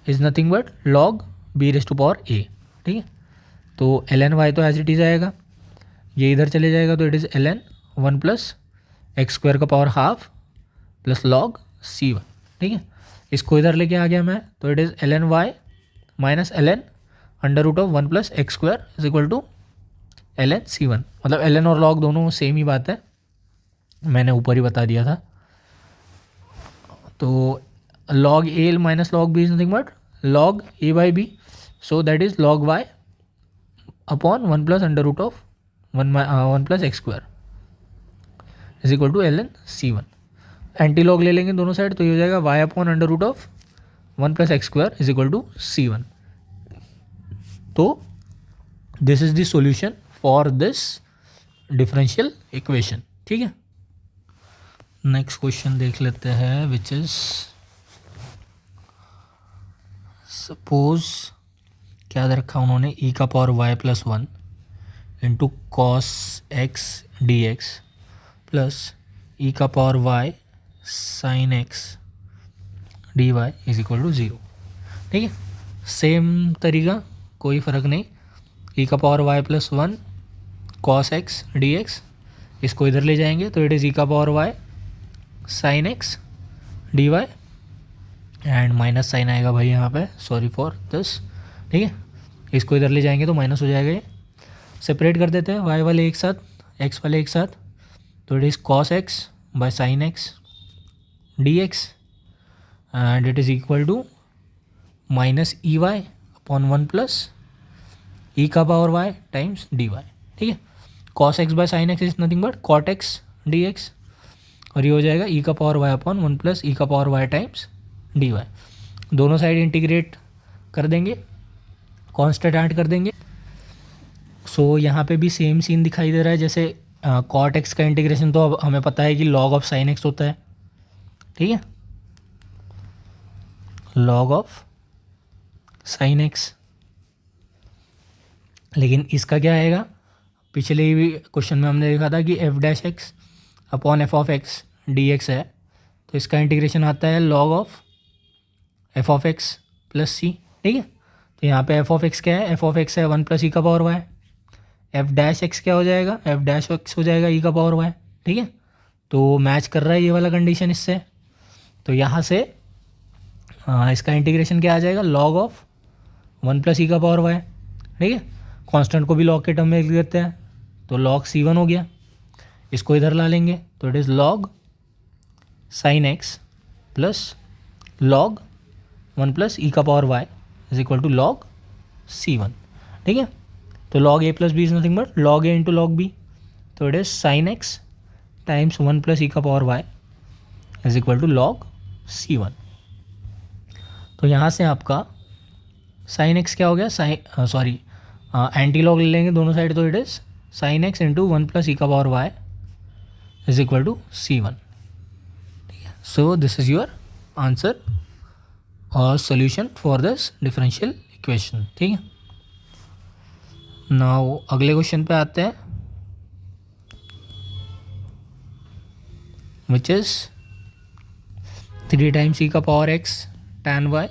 is nothing but log b raise to power a, ठीक है। तो एल एन वाई तो एज इट इज़ आएगा, ये इधर चले जाएगा तो it is l n 1 plus x square का power half plus log C1, ठीक है। इसको इधर लेके आ गया मैं, तो it is l n y minus l n under root of 1 plus x square is equal to l n C1, मतलब एल एन और log दोनों सेम ही बात है, मैंने ऊपर ही बता दिया था। तो log a minus log b is nothing but log a by b. So that is log y upon 1 plus under root of 1 plus x square is equal to ln c1. Anti log ले लेंगे दोनों side, तो ये हो जाएगा y अपॉन under root of 1 plus x square is equal to c1. तो this is the solution for this differential equation. ठीक है, नेक्स्ट क्वेश्चन देख लेते हैं, विच इज सपोज क्या दे रखा उन्होंने, e का power y plus 1 into cos x D x plus e का power y sine x d Y is equal to 0. ठीक है, सेम तरीका, कोई फ़र्क नहीं. e का power y plus 1 cos x D x, इसको इधर ले जाएंगे तो इट इज़ e का power y sine x d y, and minus sine आएगा भाई यहाँ पे, सॉरी फॉर दिस. ठीक है, इसको इधर ले जाएंगे तो माइनस हो जाएगा. ये सेपरेट कर देते हैं, y वाले एक साथ, x वाले एक साथ, तो it is cos x by sine x D x and it is equal to minus e y upon 1 plus e का power y times d y. ठीक है, cos x by sine x is nothing but cot x D x, और ये हो जाएगा e का power y upon 1 plus e का power y times d y. दोनों साइड इंटीग्रेट कर देंगे, कांस्टेंट ऐड कर देंगे. सो यहाँ पे भी सेम सीन दिखाई दे रहा है, जैसे कॉट एक्स का इंटीग्रेशन तो अब हमें पता है कि लॉग ऑफ साइन एक्स होता है. ठीक है, लॉग ऑफ साइन एक्स, लेकिन इसका क्या आएगा, पिछले भी क्वेश्चन में हमने देखा था कि f dash x upon f of x D x है, तो इसका इंटीग्रेशन आता है log of f of x plus c. ठीक है, तो यहाँ पे एफ ऑफ एक्स क्या है, एफ ऑफ एक्स है 1 प्लस ई का power y, f dash x क्या हो जाएगा, एफ डैश एक्स हो जाएगा ई का पावर वाई. ठीक है, तो मैच कर रहा है ये वाला कंडीशन इससे, तो यहाँ से इसका इंटीग्रेशन क्या आ जाएगा, लॉग ऑफ 1 प्लस ई का पावर वाई. ठीक है, कांस्टेंट को भी लॉग के टर्म में लिख देते हैं, तो लॉग c1 हो गया. इसको इधर ला लेंगे तो it is log sine x plus log 1 plus e का power y is equal to log c1. ठीक है, तो log a plus b is nothing but log a into log b, तो it is sine x times 1 plus e का power y is equal to log c1. तो यहाँ से आपका sine x क्या हो गया, सॉरी एंटी लॉग ले लेंगे दोनों साइड, तो it is sine x into 1 plus e का power y is equal to c1. ठीक है, so this is your answer और solution for this differential equation. ठीक है, नाउ अगले क्वेश्चन पे आते हैं, विच इज़ 3 टाइम्स ई का power x tan y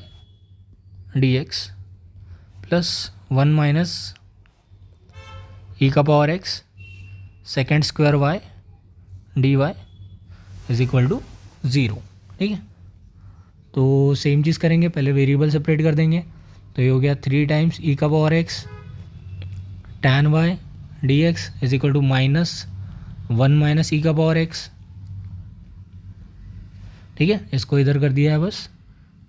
D x plus 1 minus e का power x second square y D Y is equal to 0. ठीक है, तो सेम चीज़ करेंगे, पहले वेरिएबल सेपरेट कर देंगे, तो ये हो गया 3 टाइम्स ई का power x tan y D x is equal to minus 1 minus e का पावर एक्स. ठीक है, इसको इधर कर दिया है बस,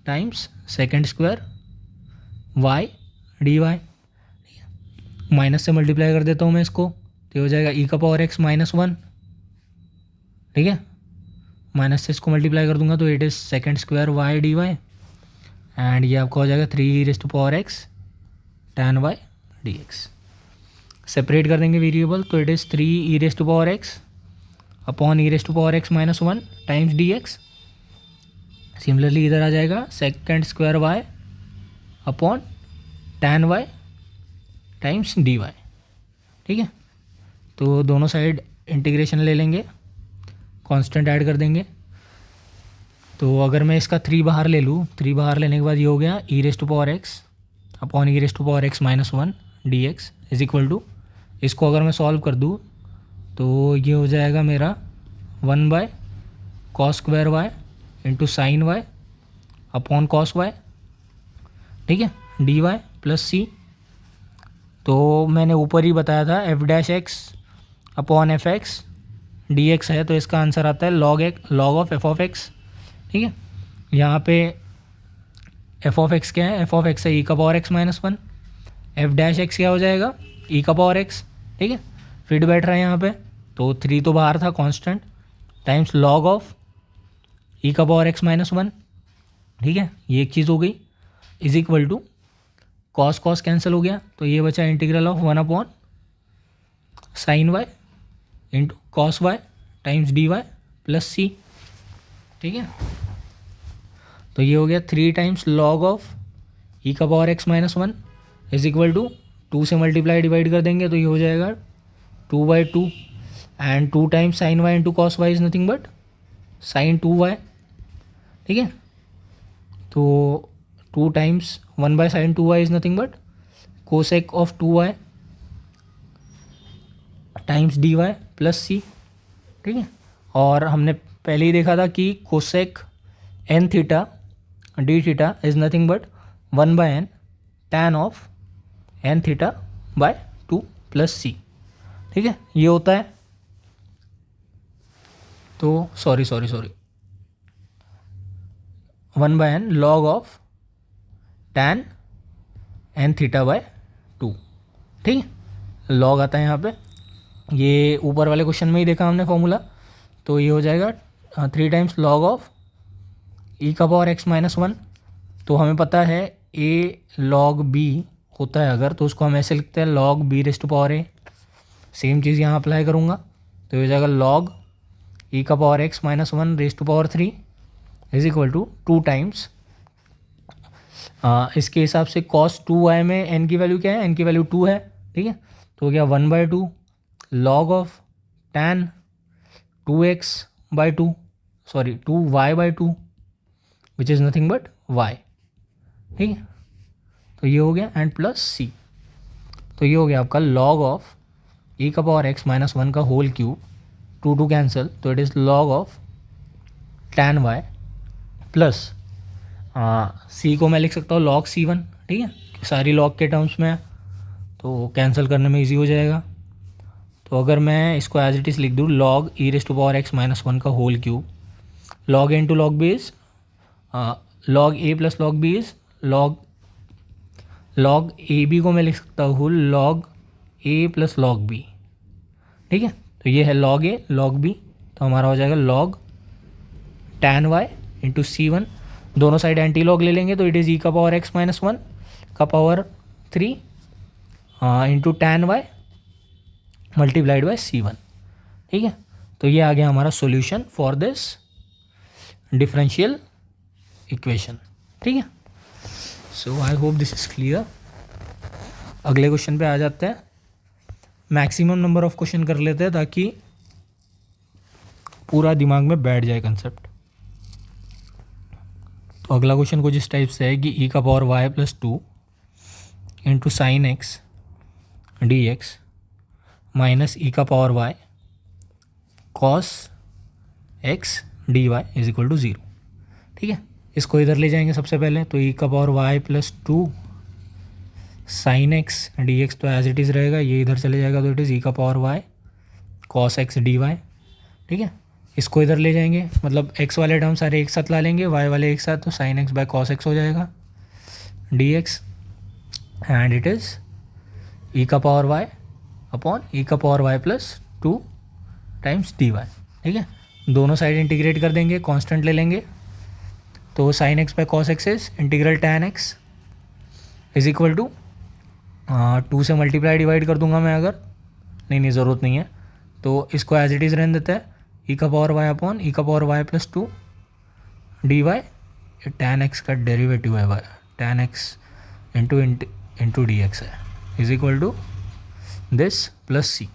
times second square y D Y. Minus से मल्टीप्लाई कर देता हूँ मैं इसको, तो हो जाएगा ई का पावर एक्स माइनस 1. ठीक है, माइनस से इसको मल्टीप्लाई कर दूंगा तो it is second square y D y, and ये आपका हो जाएगा 3 raised to power x tan y D x. Separate कर देंगे वेरिएबल, तो it is 3 e raised to power x upon e raised to power x minus 1 times d x. Similarly इधर आ जाएगा second square y upon tan y times d y. ठीक है, तो दोनों साइड इंटीग्रेशन ले लेंगे, कांस्टेंट ऐड कर देंगे. तो अगर मैं इसका 3 बाहर ले लूँ, 3 बाहर लेने के बाद ये हो गया e raised to power x upon e raised to power x minus 1 D x is equal to, इसको अगर मैं सॉल्व कर दूँ तो ये हो जाएगा मेरा 1 by cos square y into sine y upon cos Y. ठीक है, डी वाई प्लस सी. तो मैंने ऊपर ही बताया था F dash x upon F x D x है, तो इसका आंसर आता है log of f of x. ठीक है, यहाँ पे एफ ऑफ एक्स क्या है, एफ ऑफ एक्स है ई का power x minus one, F dash x क्या हो जाएगा ई का पावर एक्स, ठीक है, फिर बैठ रहा है यहाँ पे, तो 3 तो बाहर था constant, times log of e का पावर एक्स माइनस वन, ठीक है, ये एक चीज़ हो गई, is equal to cos cos cancel हो गया, तो ये बचा integral of 1 sine y into cos y times d Y plus c, ठीक है, तो ये हो गया 3 टाइम्स लॉग ऑफ ई का power x minus one is equal to 2 से मल्टीप्लाई डिवाइड कर देंगे तो ये हो जाएगा 2/2 and 2 times sine y into cos y is nothing but sine 2y, ठीक है, तो 2 times 1/sin 2y is nothing but cosec of 2y times dy plus c, ठीक है, और हमने पहले ही देखा था कि cosec n theta d theta is nothing but 1/n tan of n theta by 2 plus c, ठीक है, ये होता है, तो sorry 1/n log of tan n theta by 2, ठीक है, लॉग आता है यहाँ पे, ये ऊपर वाले क्वेश्चन में ही देखा हमने फॉर्मूला, तो ये हो जाएगा 3 टाइम्स लॉग ऑफ ई का पावर एक्स माइनस वन, तो हमें पता है ए लॉग बी होता है अगर, तो उसको हम ऐसे लिखते हैं log b raised to power a, same चीज़ यहाँ अप्लाई करूँगा, तो ये हो जाएगा लॉग ई का power x minus one raised to power 3 is equal to 2 times, इसके हिसाब से कॉस 2y में n की वैल्यू क्या है, n की वैल्यू 2 है, ठीक है, तो हो गया 1/2 log of tan 2y/2 which is nothing but y, ठीक है, तो ये हो गया एंड प्लस सी, तो ये हो गया आपका लॉग ऑफ ई का पावर एक्स माइनस वन का होल क्यूब, 2 कैंसिल, तो it is log of tan y plus c को मैं लिख सकता हूँ लॉग C1, ठीक है, सारी लॉग के टर्म्स में है तो कैंसिल करने में इजी हो जाएगा, तो अगर मैं इसको एज इट इज़ लिख दूँ log e raised to power x minus one का whole cube, log a into log b is log a plus log b is log a b को मैं लिख सकता हूँ log a plus log b, ठीक है, तो ये है लॉग ए लॉग बी, तो हमारा हो जाएगा log tan y into C1, दोनों साइड एंटी लॉग ले लेंगे तो इट इज़ ई का पावर एक्स माइनस वन का power 3 into tan y multiplied by C1, ठीक है, तो ये आ गया हमारा solution for this differential equation, ठीक है, so I hope this is clear. अगले क्वेश्चन पे आ जाते हैं, मैक्सिमम नंबर ऑफ क्वेश्चन कर लेते हैं ताकि पूरा दिमाग में बैठ जाए कंसेप्ट। तो अगला क्वेश्चन कुछ इस टाइप से है कि ई का power y plus 2 into sine x D x minus e का power y cos x d Y is equal to 0, ठीक है, इसको इधर ले जाएंगे सबसे पहले, तो ई का power y plus 2 sine x D x तो एज इट इज़ रहेगा, ये इधर चले जाएगा तो इट इज़ ई का power y cos x d y, ठीक है, इसको इधर ले जाएंगे मतलब एक्स वाले टर्म सारे एक साथ ला लेंगे, वाई वाले एक साथ, तो sine x by cos x हो जाएगा d x and it is e का पावर वाई अपॉन ई का power y plus 2 times d y, ठीक है, दोनों साइड इंटीग्रेट कर देंगे, कांस्टेंट ले लेंगे, तो sine x by cos x is integral tan x is equal to 2 से मल्टीप्लाई डिवाइड कर दूंगा मैं अगर, नहीं ज़रूरत नहीं है, तो इसको एज इट इज़ रहने देता है ई का पावर वाई अपॉन ई का power y plus 2 d y, tan x का डेरिवेटिव है tan x into d x है is equal to this plus c,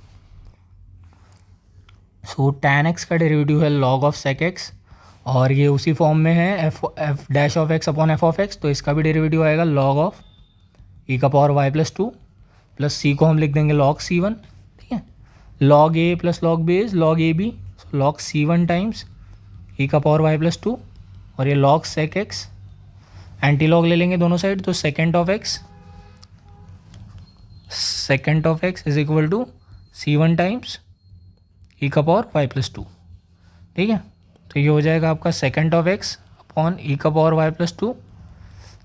so tan x का डेरिवेटिव है log ऑफ sec x और ये उसी form में है f dash of x upon f of x, तो इसका भी डेरिवेटिव आएगा log ऑफ ई का power y plus 2 plus c को हम लिख देंगे log C1, ठीक है, log a plus log b is log ab, log C1 times e का पावर वाई प्लस 2 और ये log sec x, anti log ले लेंगे दोनों साइड, तो second of x is equal to C1 times e का पावर वाई प्लस 2, ठीक है, तो ये हो जाएगा आपका second of x upon e का power y plus 2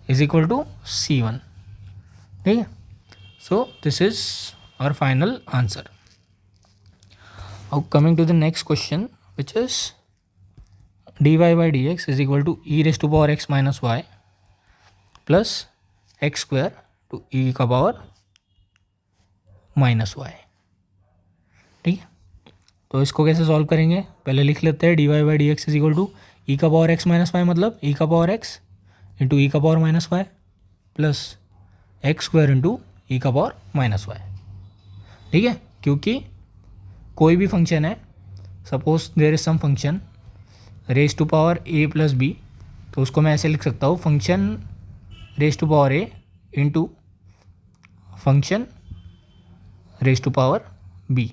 is equal to C1. ठीक है, so this is our final answer. Now coming to the next question, which is dy by dx is equal to e raised to power x minus y plus x square to e का power minus Y. ठीक है, तो इसको कैसे solve करेंगे, पहले लिख लेते हैं. dy by D x is equal to e का पावर एक्स माइनस वाई, मतलब ई का पावर एक्स इंटू ई का power minus y plus x square into e का पावर माइनस वाई. ठीक है, क्योंकि कोई भी फंक्शन है, suppose there is some function raise to power a plus b, तो उसको मैं ऐसे लिख सकता हूँ, function raise to power a into function raise to power b.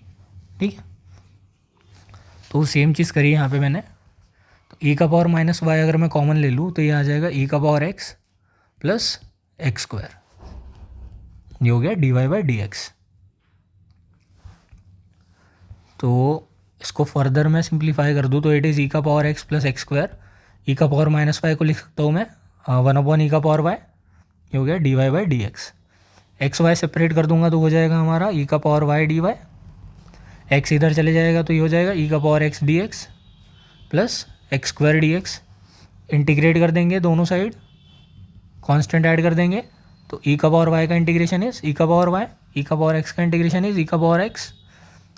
ठीक है, तो सेम चीज़ करी यहाँ पे मैंने. तो ई का पावर माइनस वाई अगर मैं कॉमन ले लूँ तो ये आ जाएगा ई का power x plus x square. ये हो गया d Y by D x. तो इसको फर्दर मैं सिंप्लीफाई कर दूँ तो इट इज़ ई का power x plus x square. E का पावर माइनस वाई को लिख सकता हूँ मैं 1/e का पावर वाई. ये हो गया d Y by D x. X y separate कर दूंगा तो हो जाएगा हमारा ई का power y D y. X इधर चले जाएगा तो ये हो जाएगा ई का power x D x plus x square d x. Integrate कर देंगे दोनों साइड, कांस्टेंट ऐड कर देंगे तो ई का पावर वाई का इंटीग्रेशन इज ई का पावर वाई, ई का पावर एक्स का इंटीग्रेशन इज ई का पावर एक्स,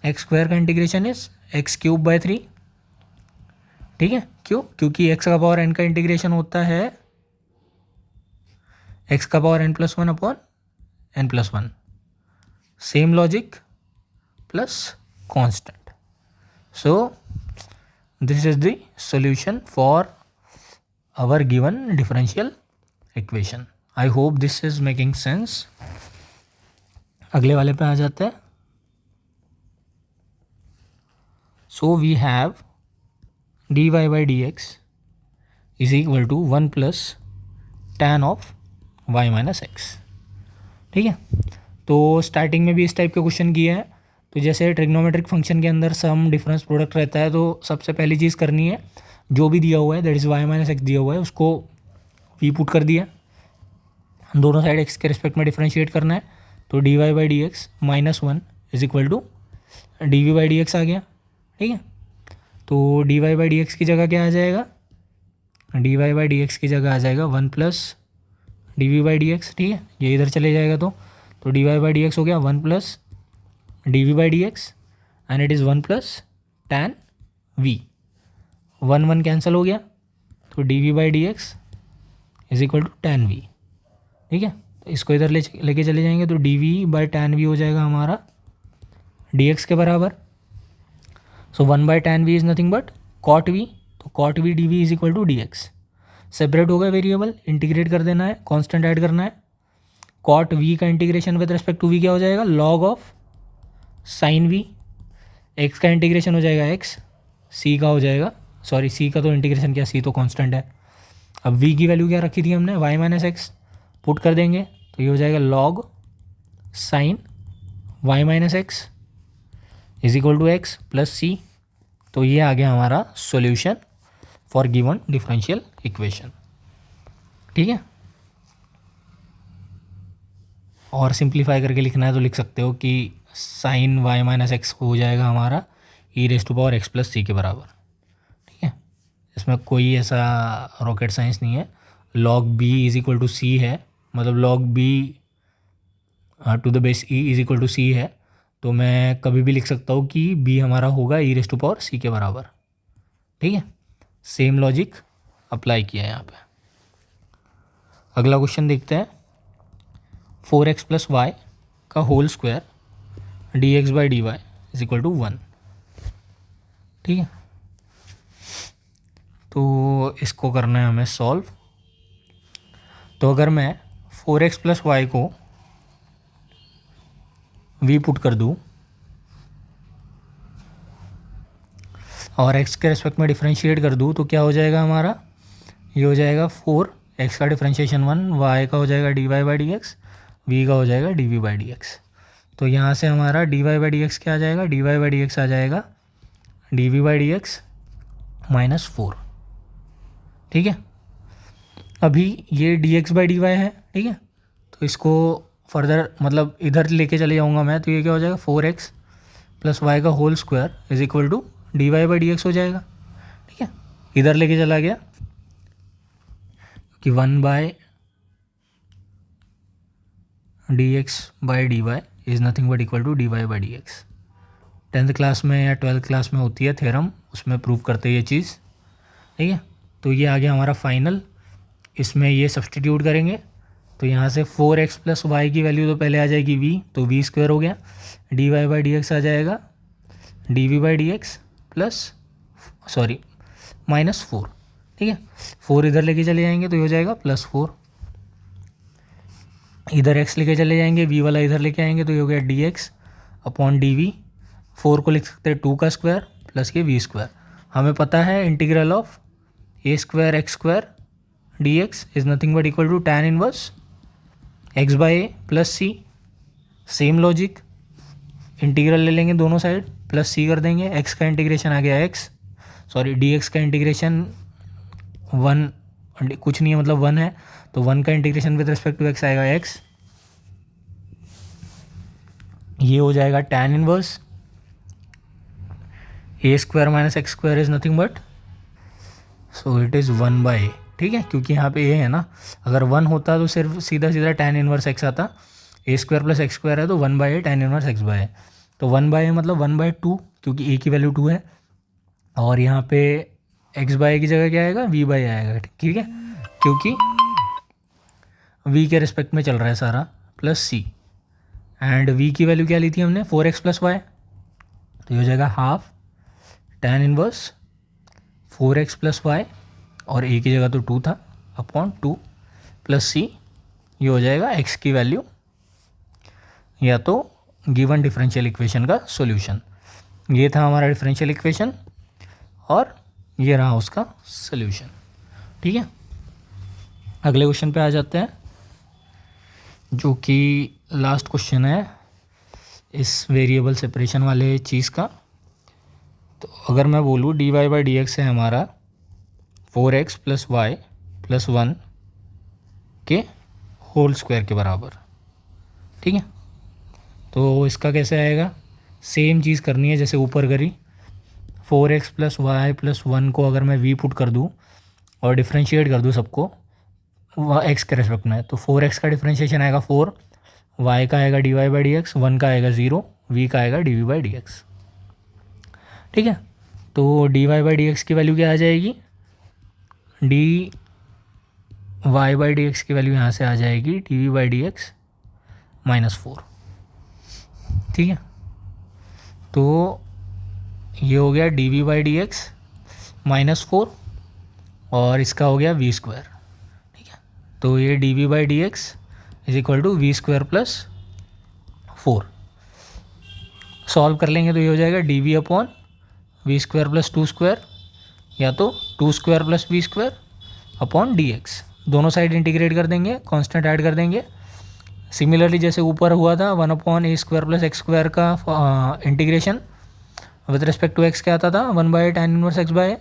एक्स स्क्वायर का integration is x cube by 3. ठीक है, क्यों, क्योंकि एक्स का पावर एन का इंटीग्रेशन होता है एक्स का power n plus one upon n plus one. Same logic plus constant. So this is the solution for our given differential equation. I hope this is making sense. अगले वाले पे आ जाते हैं. So we have dy by dx is equal to 1 plus tan of y minus x. ठीक है, तो starting में भी इस टाइप के क्वेश्चन किए हैं. तो जैसे ट्रिग्नोमेट्रिक फंक्शन के अंदर सम डिफरेंस प्रोडक्ट रहता है, तो सबसे पहली चीज़ करनी है, जो भी दिया हुआ है that is y minus x दिया हुआ है उसको v पुट कर दिया, दोनों साइड x के रिस्पेक्ट में डिफ्रेंशिएट करना है. तो dy by D x minus one is equal to d v by D x आ गया. ठीक है, तो D Y by D x की जगह क्या आ जाएगा, D Y by D x की जगह आ जाएगा 1 plus d v by D x. ठीक है, ये इधर चले जाएगा तो D Y by D x हो गया 1 plus d v by D x and it is 1 plus tan v. 1 cancel हो गया तो d v by D x is equal to tan v. ठीक है, तो इसको इधर लेके चले जाएंगे तो d v by tan v हो जाएगा हमारा डी एक्स के बराबर. So 1 by tan we is nothing but cot v, तो cot v d v is equal to D x. Separate हो गया वेरिएबल, इंटीग्रेट कर देना है, कांस्टेंट ऐड करना है. कॉट वी का integration with respect to v क्या हो जाएगा, log of sine v. X का इंटीग्रेशन हो जाएगा एक्स, सी का हो जाएगा, सॉरी सी का तो इंटीग्रेशन क्या, सी तो कांस्टेंट है. अब वी की वैल्यू क्या रखी थी हमने, वाई माइनस एक्स, पुट कर देंगे तो ये हो जाएगा log sine y minus x is equal to x plus c. तो ये आ गया हमारा solution for given differential equation. ठीक है, और सिंप्लीफाई करके लिखना है तो लिख सकते हो कि साइन वाई माइनस एक्स हो जाएगा हमारा e raise to power x plus c के बराबर. ठीक है, इसमें कोई ऐसा रॉकेट साइंस नहीं है. Log b is equal to c है, मतलब log b to the base e is equal to c है, तो मैं कभी भी लिख सकता हूँ कि बी हमारा होगा ई रेस टू पावर सी के बराबर. ठीक है, सेम लॉजिक अप्लाई किया है यहाँ पे. अगला क्वेश्चन देखते हैं. 4x प्लस वाई का whole square d x by d Y is equal to 1. ठीक है, तो इसको करना है हमें सॉल्व. तो अगर मैं 4x प्लस वाई को v पुट कर दूँ और x के रेस्पेक्ट में डिफ्रेंशिएट कर दूँ तो क्या हो जाएगा हमारा, ये हो जाएगा 4x का डिफ्रेंशिएशन 1, y का हो जाएगा D Y by D x, v का हो जाएगा d v by D x. तो यहाँ से हमारा d Y by D x क्या आ जाएगा, D Y by D x आ जाएगा d v by D x minus 4. ठीक है, अभी ये dx/dy है, ठीक है, तो इसको फर्दर मतलब इधर लेके चले जाऊँगा मैं, तो ये क्या हो जाएगा 4x प्लस वाई का whole square is equal to dy/dx हो जाएगा, ठीक है। इधर लेके चला गया कि 1/dx/dy is nothing but equal to dy/dx। 10th class में या 12th क्लास में होती है थ्योरम, उसमें प्रूव करते हैं ये चीज़, ठीक है। तो ये आ गया हमारा फाइनल, इसमें ये सब्सटीट्यूट करेंगे तो यहाँ से 4x प्लस वाई की वैल्यू तो पहले आ जाएगी v, तो v स्क्वायर हो गया, dy/dx आ जाएगा dv/dx प्लस -4, ठीक है। 4 इधर लेके चले जाएंगे तो ये हो जाएगा +4, इधर x लेके चले जाएंगे, v वाला इधर लेके आएंगे तो ये हो गया dx/dv। 4 को लिख सकते हैं 2 का स्क्वायर प्लस ये v स्क्वायर। हमें पता है integral of a² x² dx is nothing but equal to tan inverse x/a plus c। Same logic, integral ले लेंगे दोनों साइड प्लस c कर देंगे, x का इंटीग्रेशन आ गया dx का इंटीग्रेशन 1 कुछ नहीं है मतलब 1 है, तो 1 का integration with respect to x आएगा x, ये हो जाएगा tan इनवर्स a² - x² is nothing but, so it is 1/a, ठीक है, क्योंकि यहाँ पे a है ना, अगर 1 होता तो सिर्फ सीधा tan इनवर्स x आता, a² + x² है तो 1/a tan इनवर्स x/a, तो 1/a मतलब 1/2 क्योंकि a की वैल्यू 2 है, और यहाँ पे x/a की जगह क्या आएगा v/a आएगा, ठीक है, क्योंकि v के रिस्पेक्ट में चल रहा है सारा, प्लस c, एंड v की वैल्यू क्या ली थी हमने 4x + y, तो ये हो जाएगा half tan inverse 4x + y, और a की जगह तो 2 था, अपॉन 2 प्लस c, ये हो जाएगा x की वैल्यू या तो गिवन डिफरेंशियल इक्वेशन का सॉल्यूशन। ये था हमारा डिफरेंशियल इक्वेशन और ये रहा उसका सॉल्यूशन, ठीक है। अगले क्वेश्चन पे आ जाते हैं, जो कि लास्ट क्वेश्चन है इस वेरिएबल सेपरेशन वाले चीज़ का। तो अगर मैं बोलूँ dy/dx है हमारा 4x + y + 1 के होल स्क्वायर के बराबर, ठीक है। तो इसका कैसे आएगा, सेम चीज़ करनी है जैसे ऊपर करी, 4x + y + 1 को अगर मैं v पुट कर दूँ और डिफ्रेंशिएट कर दूँ सबको x के रेस्पेक्ट में, तो 4x का डिफ्रेंशिएशन आएगा 4, y का आएगा dy/dx, 1 का आएगा 0, v का आएगा dv/dx, ठीक है। तो dy/dx की वैल्यू क्या आ जाएगी, dy/dx की वैल्यू यहाँ से आ जाएगी dv/dx -4, ठीक है। तो ये हो गया dv/dx -4 और इसका हो गया v², ठीक है। तो ये dv/dx is equal to v² + 4, solve कर लेंगे तो ये हो जाएगा dv/v² + 2² या तो 2² + v² अपॉन dx, दोनों साइड इंटीग्रेट कर देंगे, कांस्टेंट ऐड कर देंगे। सिमिलरली जैसे ऊपर हुआ था 1/a² + x² का integration with respect to x क्या आता था 1/a tan इनवर्स x/a,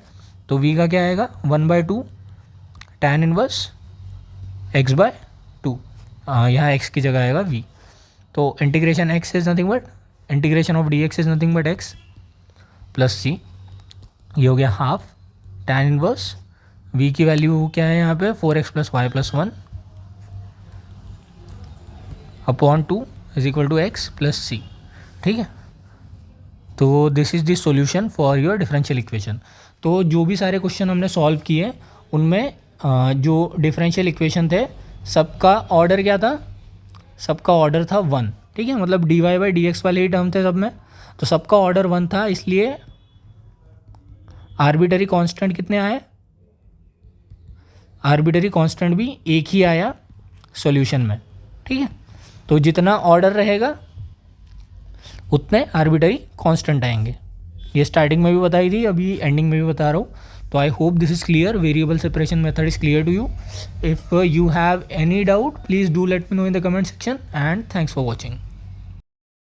तो v का क्या आएगा 1/2 tan इनवर्स x/2, यहाँ x की जगह आएगा v, तो integration x is nothing but integration of dx is nothing but x plus c, ये हो गया हाफ tan इनवर्स v की वैल्यू क्या है यहाँ पे 4x + y + 1 upon 2 is equal to x plus c, ठीक है। तो this is the solution for your differential equation. तो जो भी सारे क्वेश्चन हमने सॉल्व किए उनमें जो डिफरेंशियल इक्वेशन थे सबका ऑर्डर क्या था, सबका ऑर्डर था 1, ठीक है, मतलब dy/dx वाले ही टर्म थे सब में, तो सबका ऑर्डर 1 था, इसलिए आर्बिटरी कांस्टेंट कितने आए, आर्बिटरी कांस्टेंट भी एक ही आया सॉल्यूशन में, ठीक है। तो जितना ऑर्डर रहेगा उतने आर्बिटरी कांस्टेंट आएंगे, ये स्टार्टिंग में भी बताई थी, अभी एंडिंग में भी बता रहा हूँ। तो I hope this is clear, variable separation method is clear to you. If you have any doubt please do let me know in the comment section, and thanks for watching.